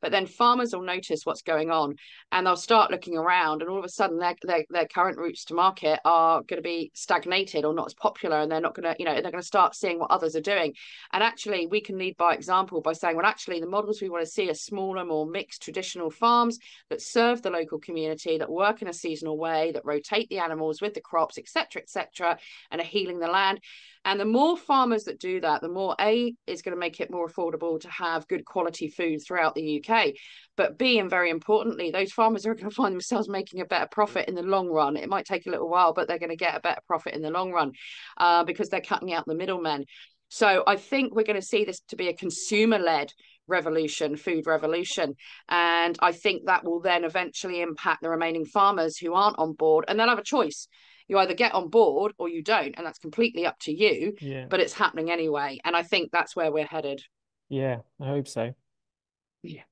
but then farmers will notice what's going on and they'll start looking around, and all of a sudden their current routes to market are going to be stagnated or not as popular, and they're not going to, they're going to start seeing what others are doing. And actually we can lead by example by saying, well, actually the models we want to see are smaller, more mixed traditional farms that serve the local community, that work in a seasonal way, that rotate the animals with the crops, etc., and are healing the land. And the more farmers that do that, the more A, is going to make it more affordable to have good quality food throughout the UK. But B, and very importantly, those farmers are going to find themselves making a better profit in the long run. It might take a little while, but they're going to get a better profit in the long run because they're cutting out the middlemen. So I think we're going to see this to be a consumer-led revolution, food revolution. And I think that will then eventually impact the remaining farmers who aren't on board, and they'll have a choice. You either get on board or you don't, and that's completely up to you, yeah, but it's happening anyway. And I think that's where we're headed. yeah, I hope so. Yeah.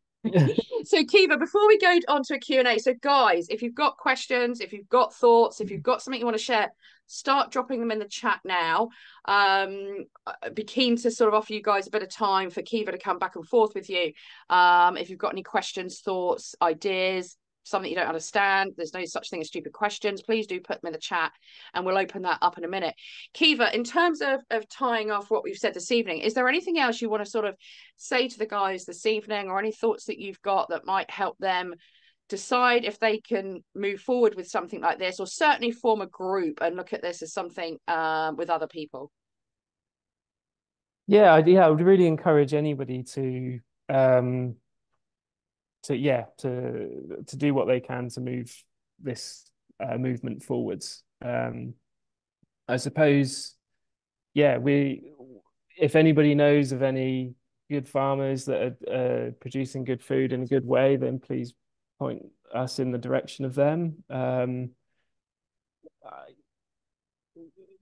So Kiva, before we go on to a Q&A, so guys, if you've got questions, if you've got thoughts, if you've got something you want to share, start dropping them in the chat now. I'd be keen to sort of offer you guys a bit of time for Kiva to come back and forth with you. If you've got any questions, thoughts, ideas, something you don't understand, there's no such thing as stupid questions, please do put them in the chat and we'll open that up in a minute. Kiva, in terms of tying off what we've said this evening, is there anything else you want to sort of say to the guys this evening, or any thoughts that you've got that might help them decide if they can move forward with something like this, or certainly form a group and look at this as something with other people? Yeah, I would really encourage anybody um to do what they can to move this movement forwards. I suppose, yeah, we if anybody knows of any good farmers that are producing good food in a good way, then please point us in the direction of them. I,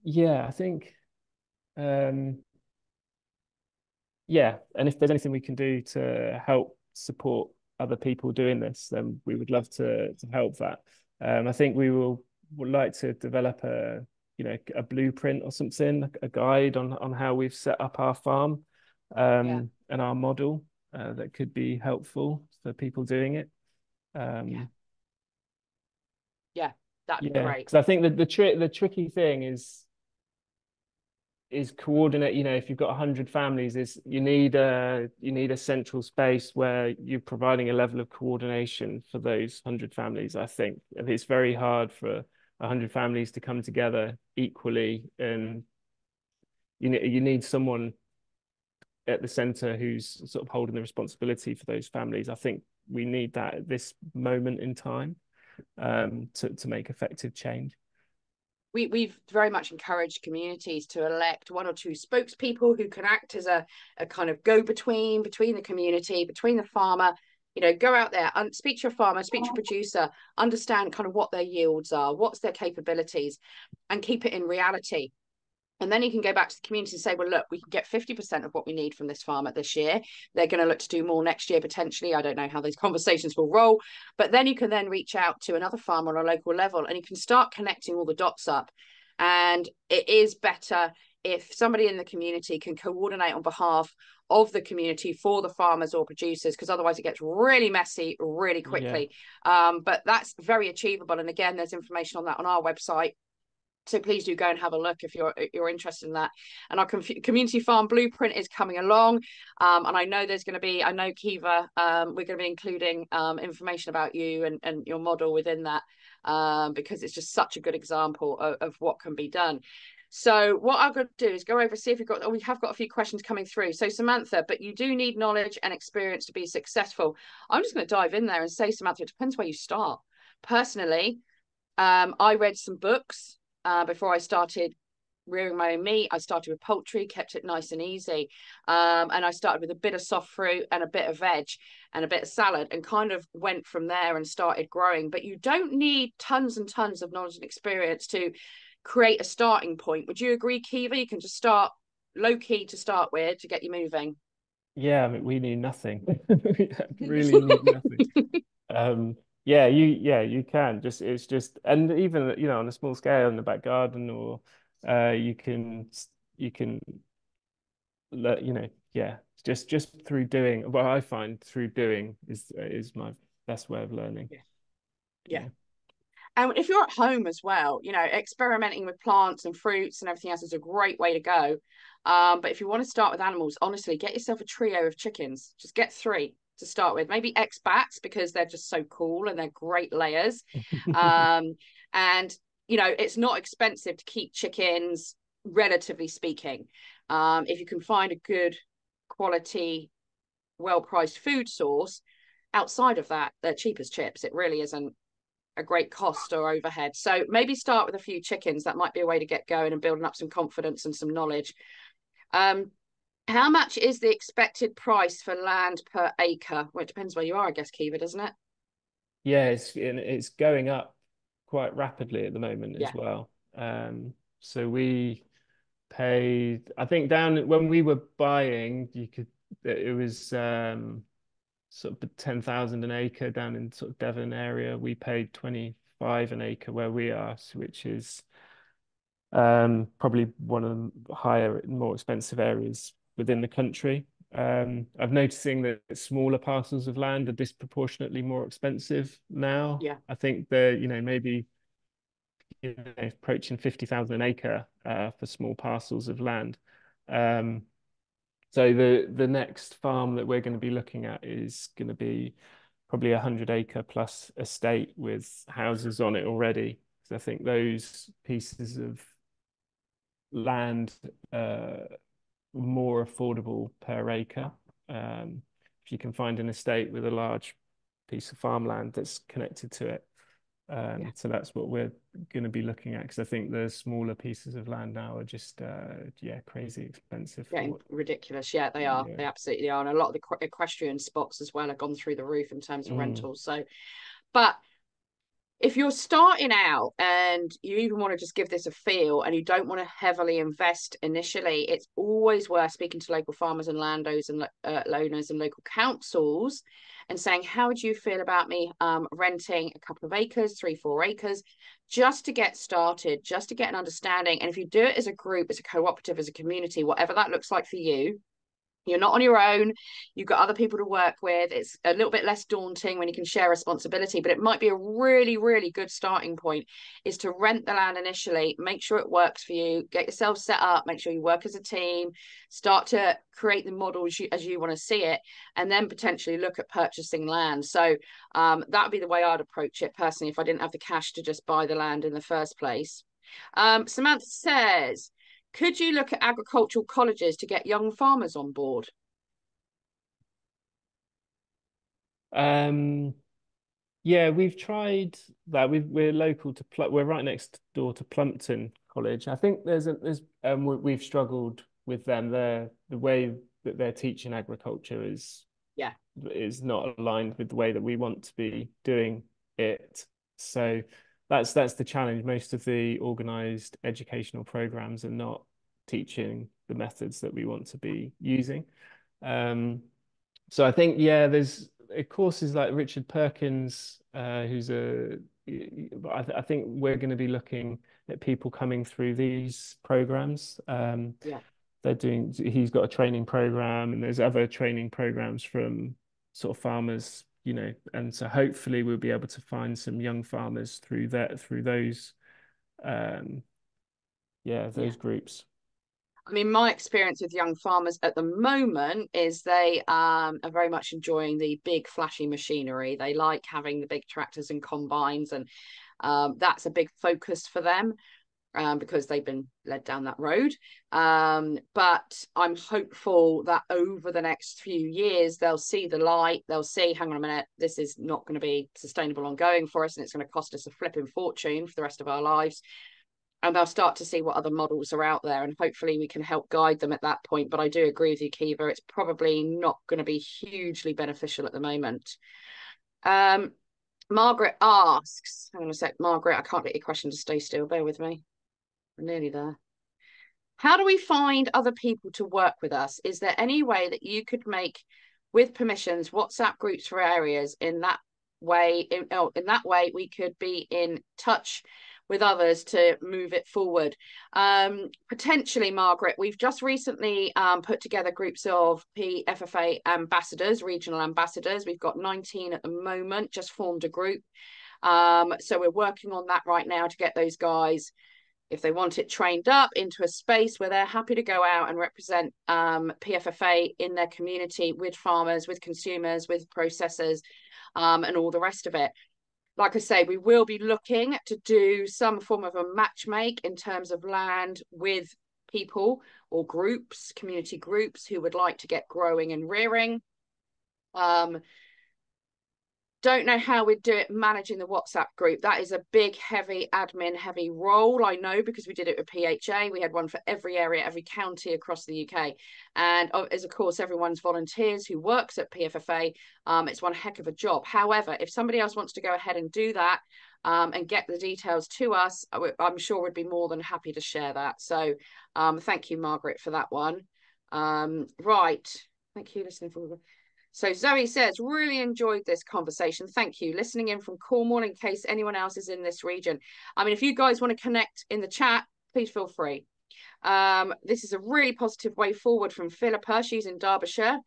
yeah, I think um, yeah, and if there's anything we can do to help support other people doing this, then we would love to help that. I think we would like to develop a blueprint or something, a guide on how we've set up our farm Yeah, and our model that could be helpful for people doing it. yeah, Um, yeah, that'd be yeah, great. because I think that the tricky thing is coordinate. You know, if you've got 100 families, is you need a central space where you're providing a level of coordination for those 100 families. I think it's very hard for 100 families to come together equally, and you need someone at the center who's sort of holding the responsibility for those families. I think we need that at this moment in time to make effective change. We've very much encouraged communities to elect one or two spokespeople who can act as a kind of go-between between the community, between the farmer. Go out there and speak to your farmer, speak to your producer, understand kind of what their yields are, what's their capabilities, and keep it in reality. And then you can go back to the community and say, well, look, we can get 50% of what we need from this farmer this year. They're going to look to do more next year, potentially. I don't know how those conversations will roll. But then you can then reach out to another farmer on a local level and you can start connecting all the dots up. And it is better if somebody in the community can coordinate on behalf of the community for the farmers or producers, because otherwise it gets really messy really Yeah, quickly. But that's very achievable. And again, there's information on that on our website. So please do go and have a look if you're interested in that. And our community farm blueprint is coming along, and I know there's going to be, I know Kiva, we're going to be including information about you and your model within that, because it's just such a good example of what can be done. So what I'm going to do is go over, see if we have got a few questions coming through. So Samantha, but you do need knowledge and experience to be successful. I'm just going to dive in there and say, Samantha, it depends where you start. Personally, I read some books before I started rearing my own meat. I started with poultry, kept it nice and easy. And I started with a bit of soft fruit and a bit of veg and a bit of salad, and kind of went from there and started growing. But you don't need tons and tons of knowledge and experience to create a starting point. Would you agree, Kiva? You can just start low key to start with to get you moving. Yeah, I mean, we knew nothing. We really knew nothing. Um, yeah, you can just it's just and even on a small scale in the back garden or you can yeah, just through doing what I find through doing is my best way of learning. Yeah. Yeah. Yeah. And if you're at home as well, experimenting with plants and fruits and everything else is a great way to go. But if you want to start with animals, honestly, get yourself a trio of chickens. Just get three to start with. Maybe ex-bats because they're just so cool and they're great layers. Um, and it's not expensive to keep chickens, relatively speaking. If you can find a good quality, well-priced food source, outside of that, they're cheap as chips. It really isn't a great cost or overhead. So maybe start with a few chickens. That might be a way to get going and building up some confidence and some knowledge. Um, how much is the expected price for land per acre? Well, it depends where you are, I guess, Kiva, doesn't it? Yeah, it's going up quite rapidly at the moment as Yeah, well. So we paid, I think down when we were buying, it was sort of 10,000 an acre down in sort of Devon area. We paid 25 an acre where we are, which is probably one of the higher, more expensive areas within the country. I'm noticing that smaller parcels of land are disproportionately more expensive now. yeah, I think they're, maybe approaching 50,000 an acre for small parcels of land. Um, so the next farm that we're going to be looking at is going to be probably 100 acre plus estate with houses on it already. So I think those pieces of land more affordable per acre. If you can find an estate with a large piece of farmland that's connected to it. yeah. So that's what we're going to be looking at because I think the smaller pieces of land now are just crazy expensive for Getting what. ridiculous. Yeah, they are. Yeah. They absolutely are. And a lot of the equestrian spots as well have gone through the roof in terms of Mm. rentals. So, but if you're starting out and you even want to just give this a feel and you don't want to heavily invest initially, it's always worth speaking to local farmers and landowners and owners and local councils and saying, how do you feel about me renting a couple of acres, 3, 4 acres, just to get started, just to get an understanding. And if you do it as a group, as a cooperative, as a community, whatever that looks like for you, you're not on your own. You've got other people to work with. It's a little bit less daunting when you can share responsibility, but it might be a really, really good starting point is to rent the land initially, make sure it works for you, get yourself set up, make sure you work as a team, start to create the model as you want to see it, and then potentially look at purchasing land. So that would be the way I'd approach it personally if I didn't have the cash to just buy the land in the first place. Samantha says, could you look at agricultural colleges to get young farmers on board? Um, yeah, we've tried that. We're local to we're right next door to Plumpton College. I think we've struggled with them. The way that they're teaching agriculture Yeah, is not aligned with the way that we want to be doing it. So that's the challenge. Most of the organized educational programs are not teaching the methods that we want to be using. So I think there's courses like Richard Perkins, who's I think we're going to be looking at people coming through these programs. yeah. He's got a training program, and there's other training programs from sort of farmers, and so hopefully we'll be able to find some young farmers through those yeah, Yeah. those groups. I mean, my experience with young farmers at the moment is they are very much enjoying the big flashy machinery. They like having the big tractors and combines, and that's a big focus for them. Because they've been led down that road. But I'm hopeful that over the next few years, they'll see the light. They'll see, hang on a minute, this is not going to be sustainable ongoing for us, and it's going to cost us a flipping fortune for the rest of our lives. And they'll start to see what other models are out there, and hopefully we can help guide them at that point. But I do agree with you, Kiva. It's probably not going to be hugely beneficial at the moment. Um, Margaret asks, hang on a sec, Margaret, I can't get your question to stay still. Bear with me. We're nearly there. How do we find other people to work with us? Is there any way that you could make, with permissions, WhatsApp groups for areas? In that way, in that way, we could be in touch with others to move it forward. Potentially, Margaret, we've just recently put together groups of PFFA ambassadors, regional ambassadors. We've got 19 at the moment, just formed a group. So we're working on that right now to get those guys, if they want it, trained up into a space where they're happy to go out and represent PFFA in their community with farmers, with consumers, with processors, and all the rest of it. Like I say, we will be looking to do some form of a match make in terms of land with people or groups, community groups who would like to get growing and rearing. Don't know how we'd do it managing the WhatsApp group. That is a big, heavy admin heavy role. I know, because we did it with PHA. We had one for every area, every county across the UK. And as of course, everyone's volunteers who works at PFFA. It's one heck of a job. However, if somebody else wants to go ahead and do that and get the details to us, I'm sure we'd be more than happy to share that. So thank you, Margaret, for that one. Right. Thank you, listening for. So Zoe says, really enjoyed this conversation. Thank you. Listening in from Cornwall in case anyone else is in this region. I mean, if you guys want to connect in the chat, please feel free. This is a really positive way forward from Philippa. She's in Derbyshire.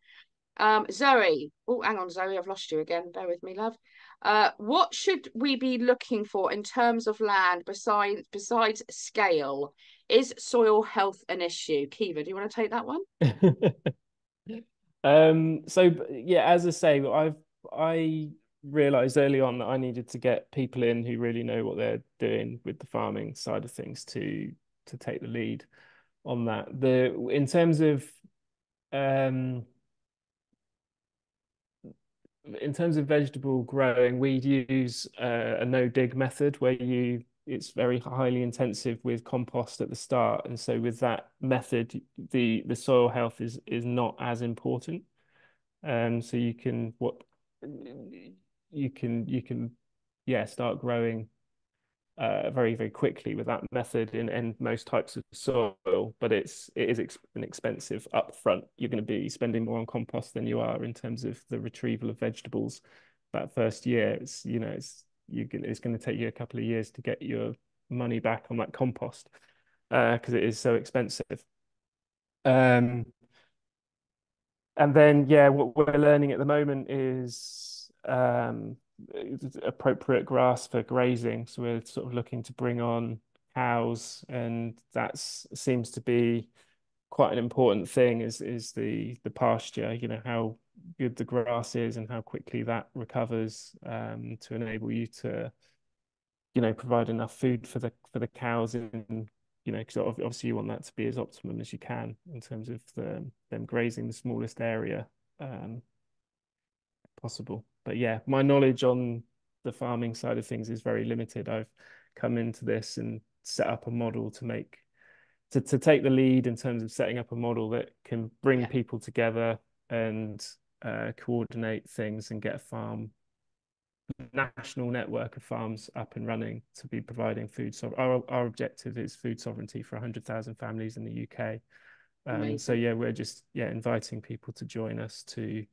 Zoe. Oh, hang on, Zoe. I've lost you again. Bear with me, love. What should we be looking for in terms of land besides scale? Is soil health an issue? Kiva, do you want to take that one? So yeah, as I say, I realized early on that I needed to get people in who really know what they're doing with the farming side of things to take the lead on that. In terms of vegetable growing, we use a no dig method where it's very highly intensive with compost at the start, and so with that method, the soil health is not as important. So you can yeah, start growing very, very quickly with that method in most types of soil, but it is expensive up front. You're going to be spending more on compost than you are in terms of the retrieval of vegetables that first year. It's going to take you a couple of years to get your money back on that compost because it is so expensive. And then, yeah, what we're learning at the moment is appropriate grass for grazing. So we're sort of looking to bring on cows, and that seems to be quite an important thing. Is the pasture? You know, how good the grass is and how quickly that recovers to enable you to, provide enough food for the cows in, because obviously you want that to be as optimum as you can in terms of them grazing the smallest area possible. But yeah, my knowledge on the farming side of things is very limited. I've come into this and set up a model to take the lead in terms of setting up a model that can bring people together and coordinate things and get a national network of farms up and running to be providing food. So our objective is food sovereignty for 100,000 families in the UK. So yeah, we're just inviting people to join us to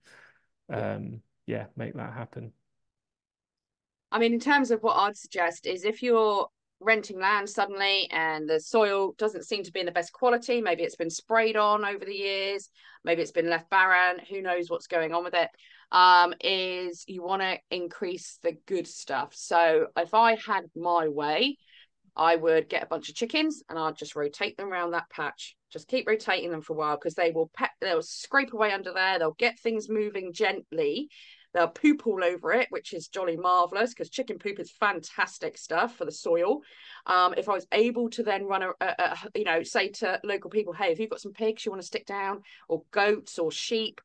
make that happen. I mean, in terms of what I'd suggest is, if you're renting land suddenly and the soil doesn't seem to be in the best quality, maybe it's been sprayed on over the years, maybe it's been left barren, who knows what's going on with it, is you want to increase the good stuff. So if I had my way, I would get a bunch of chickens and I'd just rotate them around that patch. Just keep rotating them for a while because they'll scrape away under there. They'll get things moving gently. They'll poop all over it, which is jolly marvelous because chicken poop is fantastic stuff for the soil. If I was able to then run say to local people, hey, if you've got some pigs you want to stick down, or goats or sheep,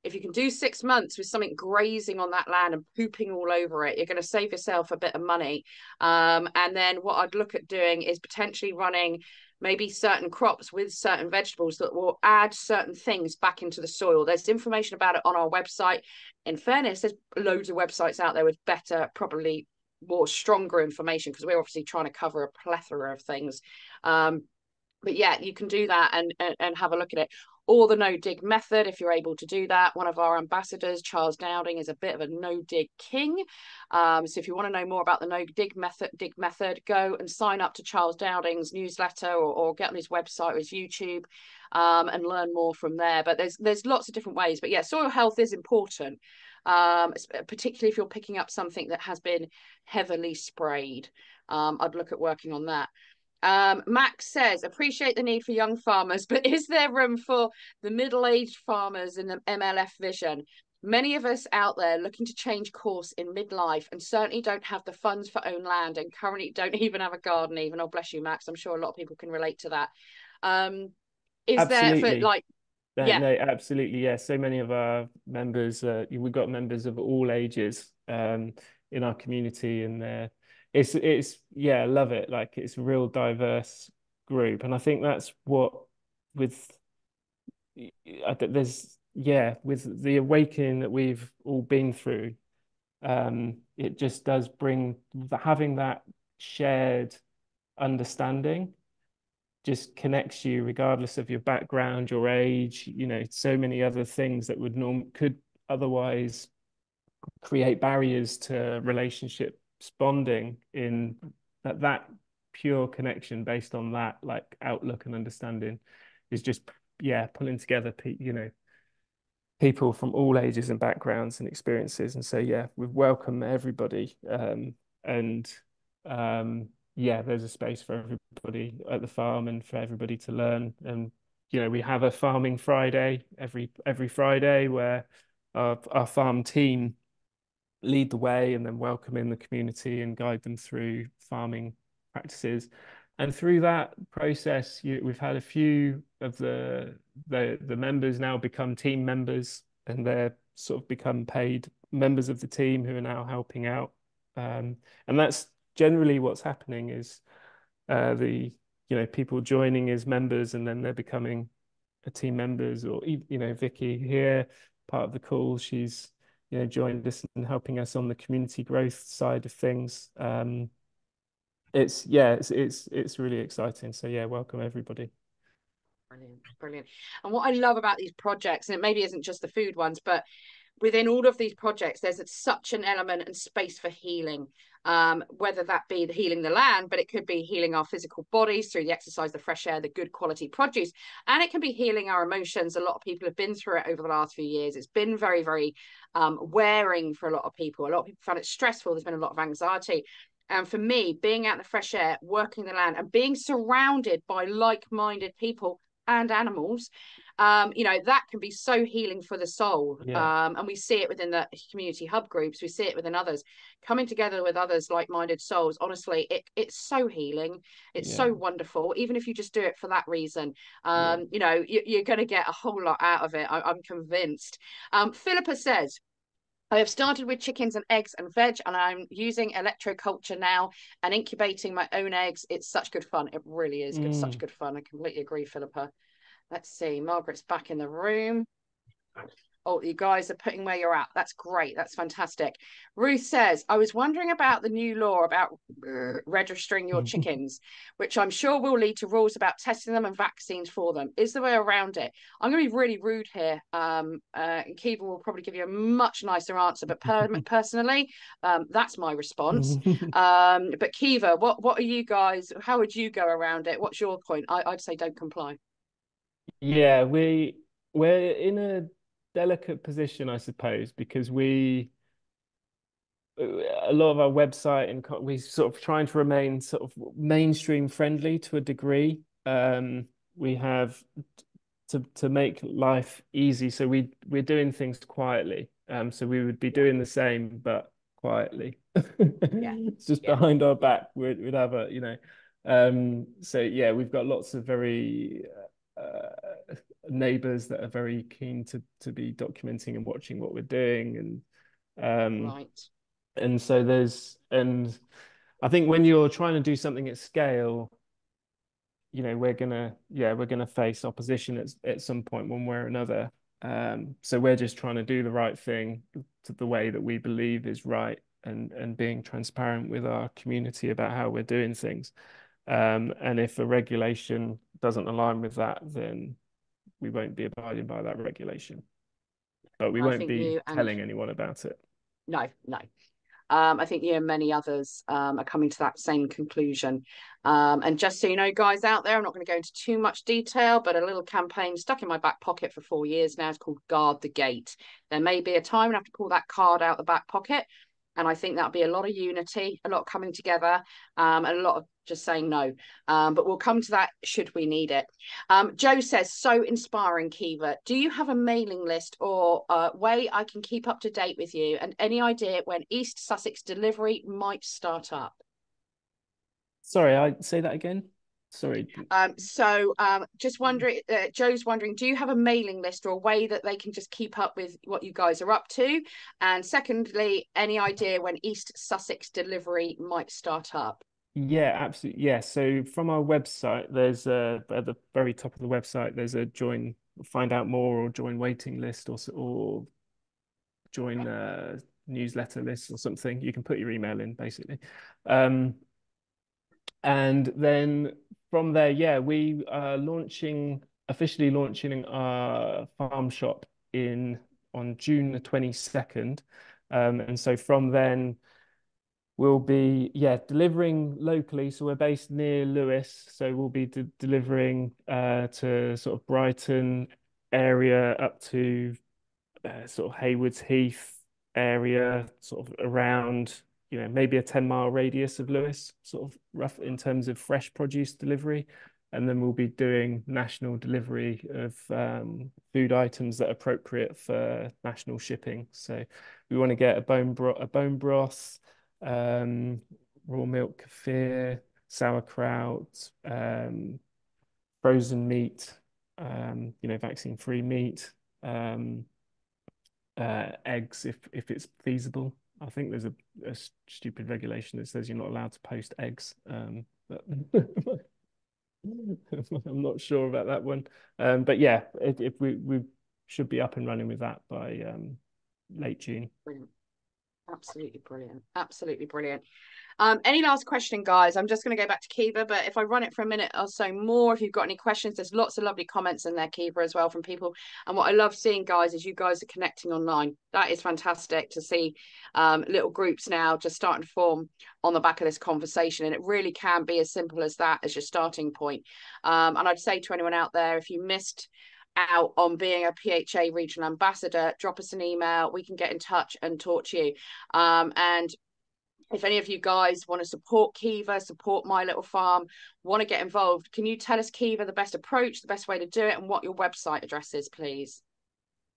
if you can do 6 months with something grazing on that land and pooping all over it, you're going to save yourself a bit of money. And then what I'd look at doing is potentially running maybe certain crops with certain vegetables that will add certain things back into the soil. There's information about it on our website. In fairness, there's loads of websites out there with better, probably more stronger information, because we're obviously trying to cover a plethora of things. But yeah, you can do that and have a look at it. Or the no dig method, if you're able to do that. One of our ambassadors, Charles Dowding, is a bit of a no dig king. So if you want to know more about the no dig method, go and sign up to Charles Dowding's newsletter, or get on his website or his YouTube, and learn more from there. But there's lots of different ways. But yeah, soil health is important, particularly if you're picking up something that has been heavily sprayed. I'd look at working on that. Max says, appreciate the need for young farmers, but is there room for the middle-aged farmers in the MLF vision? Many of us out there looking to change course in midlife and certainly don't have the funds for own land and currently don't even have a garden even. Oh, bless you, Max. I'm sure a lot of people can relate to that. Is there for Absolutely. like, No, yeah, no, absolutely. Yeah. So many of our members, we've got members of all ages in our community, and yeah, I love it. Like, it's a real diverse group. And I think that's what with there's yeah, with the awakening that we've all been through, it just does bring having that shared understanding just connects you regardless of your background, your age, so many other things that could otherwise create barriers to relationships bonding, in that pure connection based on that like outlook and understanding is just, yeah, pulling together people from all ages and backgrounds and experiences. And so yeah, we welcome everybody, and yeah, there's a space for everybody at the farm and for everybody to learn. And we have a farming Friday every Friday where our farm team lead the way and then welcome in the community and guide them through farming practices. And through that process, we've had a few of the members now become team members, and they're sort of become paid members of the team who are now helping out. And that's generally what's happening, is the people joining as members and then they're becoming a team members. Or Vicky here, part of the call, she's joined us and helping us on the community growth side of things. It's really exciting. So yeah, welcome everybody. brilliant, brilliant. And what I love about these projects, and it maybe isn't just the food ones, but within all of these projects, there's such an element and space for healing, whether that be the healing the land, but it could be healing our physical bodies through the exercise, the fresh air, the good quality produce, and it can be healing our emotions. A lot of people have been through it over the last few years. It's been very, very wearing for a lot of people. A lot of people found it stressful. There's been a lot of anxiety. And for me, being out in the fresh air, working the land, and being surrounded by like-minded people and animals, that can be so healing for the soul. Yeah. And we see it within the community hub groups, we see it within others, coming together with others like-minded souls. Honestly, it's so healing, it's Yeah. so wonderful, even if you just do it for that reason. Yeah. You're going to get a whole lot out of it, I'm convinced. Philippa says, I have started with chickens and eggs and veg, and I'm using electroculture now and incubating my own eggs. It's such good fun. It really is good, such good fun. I completely agree, Philippa. Let's see. Margaret's back in the room. Oh, you guys are putting where you're at. That's great. That's fantastic. Ruth says, I was wondering about the new law about registering your chickens, which I'm sure will lead to rules about testing them and vaccines for them. Is there a way around it? I'm going to be really rude here. And Kiva will probably give you a much nicer answer. But personally, that's my response. But Kiva, what are you guys? How would you go around it? What's your point? I'd say don't comply. Yeah, we're in a delicate position, I suppose, because a lot of our website and we sort of trying to remain sort of mainstream friendly to a degree. We have to make life easy, so we're doing things quietly. So we would be Yeah, doing the same but quietly. yeah, It's just yeah, behind our yeah. back. We'd have a, you know. So yeah, we've got lots of very neighbors that are very keen to be documenting and watching what we're doing, um Right. and so and I think when you're trying to do something at scale, you know, we're gonna face opposition at some point, one way or another. So we're just trying to do the right thing to the way that we believe is right, and being transparent with our community about how we're doing things. And if a regulation doesn't align with that, then we won't be abiding by that regulation. But we I won't think be you and telling anyone about it. no, no. I think you and many others are coming to that same conclusion. And just so you know, guys out there, I'm not going to go into too much detail, but a little campaign stuck in my back pocket for 4 years now is called Guard the Gate. There may be a time when I have to pull that card out the back pocket. And I think that'll be a lot of unity, a lot coming together, and a lot of just saying no. But we'll come to that should we need it. Joe says, so inspiring, Kiva. Do you have a mailing list or way I can keep up to date with you? And any idea when East Sussex delivery might start up? Sorry, I say that again. Sorry. Just wondering, Joe's wondering, do you have a mailing list or a way that they can just keep up with what you guys are up to? And secondly, any idea when East Sussex delivery might start up? Yeah, absolutely. Yeah. So from our website, there's at the very top of the website, there's a join, find out more, or join waiting list, or join newsletter list or something. You can put your email in basically. Um, and then from there, yeah, we are officially launching our farm shop in on June the 22nd. And so from then we'll be, yeah, delivering locally. So we're based near Lewes. So we'll be delivering to sort of Brighton area up to sort of Haywards Heath area, sort of around, you know, maybe a 10-mile radius of Lewes, sort of rough in terms of fresh produce delivery. And then we'll be doing national delivery of food items that are appropriate for national shipping. So we want to get a bone broth, um, raw milk kefir, sauerkraut, frozen meat, you know, vaccine-free meat, um, eggs if it's feasible. I think there's a stupid regulation that says you're not allowed to post eggs, but I'm not sure about that one. But yeah, if we should be up and running with that by late June. Brilliant. Absolutely brilliant. Absolutely brilliant. Any last question, guys? I'm just going to go back to Kiva, but if I run it for a minute or so more, if you've got any questions, there's lots of lovely comments in there, Kiva, as well from people. And what I love seeing, guys, is you guys are connecting online. That is fantastic to see little groups now just starting to form on the back of this conversation. And it really can be as simple as that as your starting point. And I'd say to anyone out there, if you missed out on being a PHA regional ambassador, drop us an email. We can get in touch and talk to you. And if any of you guys want to support Kiva, support My Little Farm, want to get involved, can you tell us, Kiva, the best approach, the best way to do it, and what your website address is, please?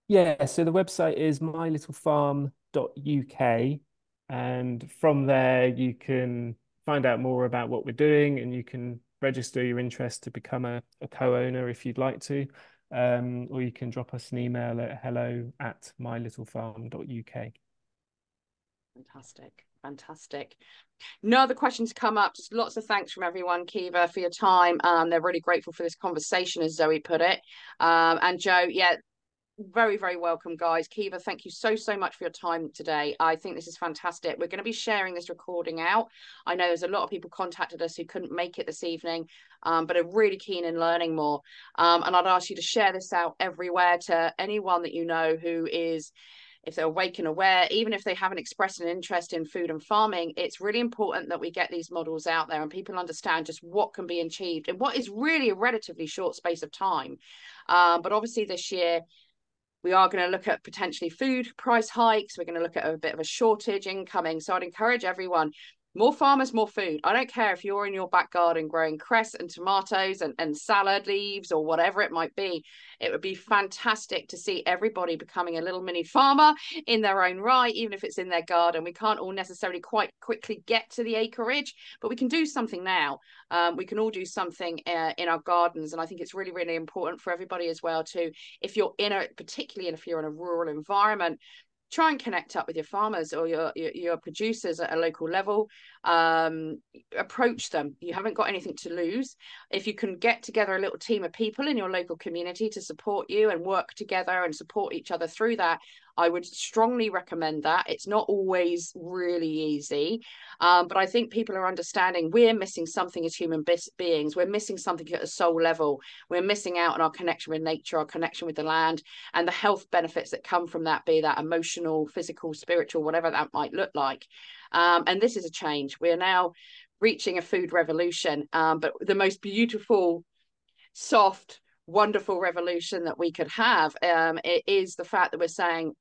Yeah, so the website is mylittlefarm.uk, and from there you can find out more about what we're doing, and you can register your interest to become a co-owner if you'd like to, or you can drop us an email at hello@mylittlefarm.uk. Fantastic. Fantastic. No other questions come up. Just lots of thanks from everyone, Kiva, for your time. They're really grateful for this conversation, as Zoe put it. And Joe, yeah, very, very welcome, guys. Kiva, thank you so, so much for your time today. I think this is fantastic. We're going to be sharing this recording out. I know there's a lot of people contacted us who couldn't make it this evening, but are really keen in learning more. And I'd ask you to share this out everywhere to anyone that you know who is, if they're awake and aware, even if they haven't expressed an interest in food and farming. It's really important that we get these models out there and people understand just what can be achieved in what is really a relatively short space of time. But obviously this year, We are going to look at potentially food price hikes. We're going to look at a bit of a shortage incoming. So I'd encourage everyone, more farmers, more food. I don't care if you're in your back garden growing cress and tomatoes and salad leaves or whatever it might be. It would be fantastic to see everybody becoming a little mini farmer in their own right, even if it's in their garden. We can't all necessarily quite quickly get to the acreage, but we can do something now. We can all do something in our gardens. And I think it's really, really important for everybody as well to, if you're particularly if you're in a rural environment, try and connect up with your farmers or your producers at a local level. Approach them. You haven't got anything to lose. If you can get together a little team of people in your local community to support you and work together and support each other through that, I would strongly recommend that. It's not always really easy, but I think people are understanding we're missing something as human beings. We're missing something at a soul level. We're missing out on our connection with nature, our connection with the land, and the health benefits that come from that, be that emotional, physical, spiritual, whatever that might look like. And this is a change. We're now reaching a food revolution, but the most beautiful, soft, wonderful revolution that we could have it is the fact that we're saying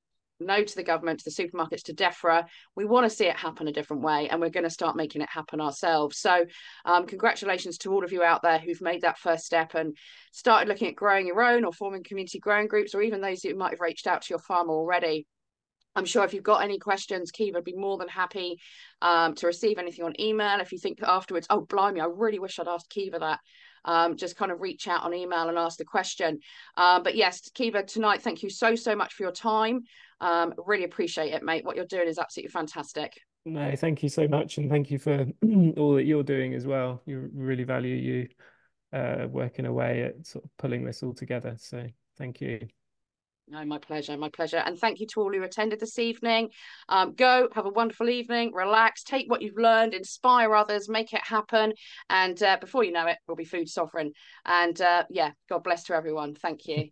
no to the government, to the supermarkets, to DEFRA. We want to see it happen a different way, and we're going to start making it happen ourselves. So congratulations to all of you out there who've made that first step and started looking at growing your own or forming community growing groups, or even those who might have reached out to your farmer already. I'm sure if you've got any questions, Kiva would be more than happy to receive anything on email. If you think afterwards, oh, blimey, I really wish I'd asked Kiva that, just kind of reach out on email and ask the question. But yes, Kiva, tonight, thank you so, so much for your time. Really appreciate it, mate. What you're doing is absolutely fantastic. No, thank you so much, and thank you for all that you're doing as well. You really value you working away at sort of pulling this all together. So thank you. No, my pleasure, my pleasure. And thank you to all who attended this evening. Go, have a wonderful evening, relax, take what you've learned, inspire others, make it happen. And before you know it, we'll be food sovereign. And yeah, God bless to everyone. Thank you.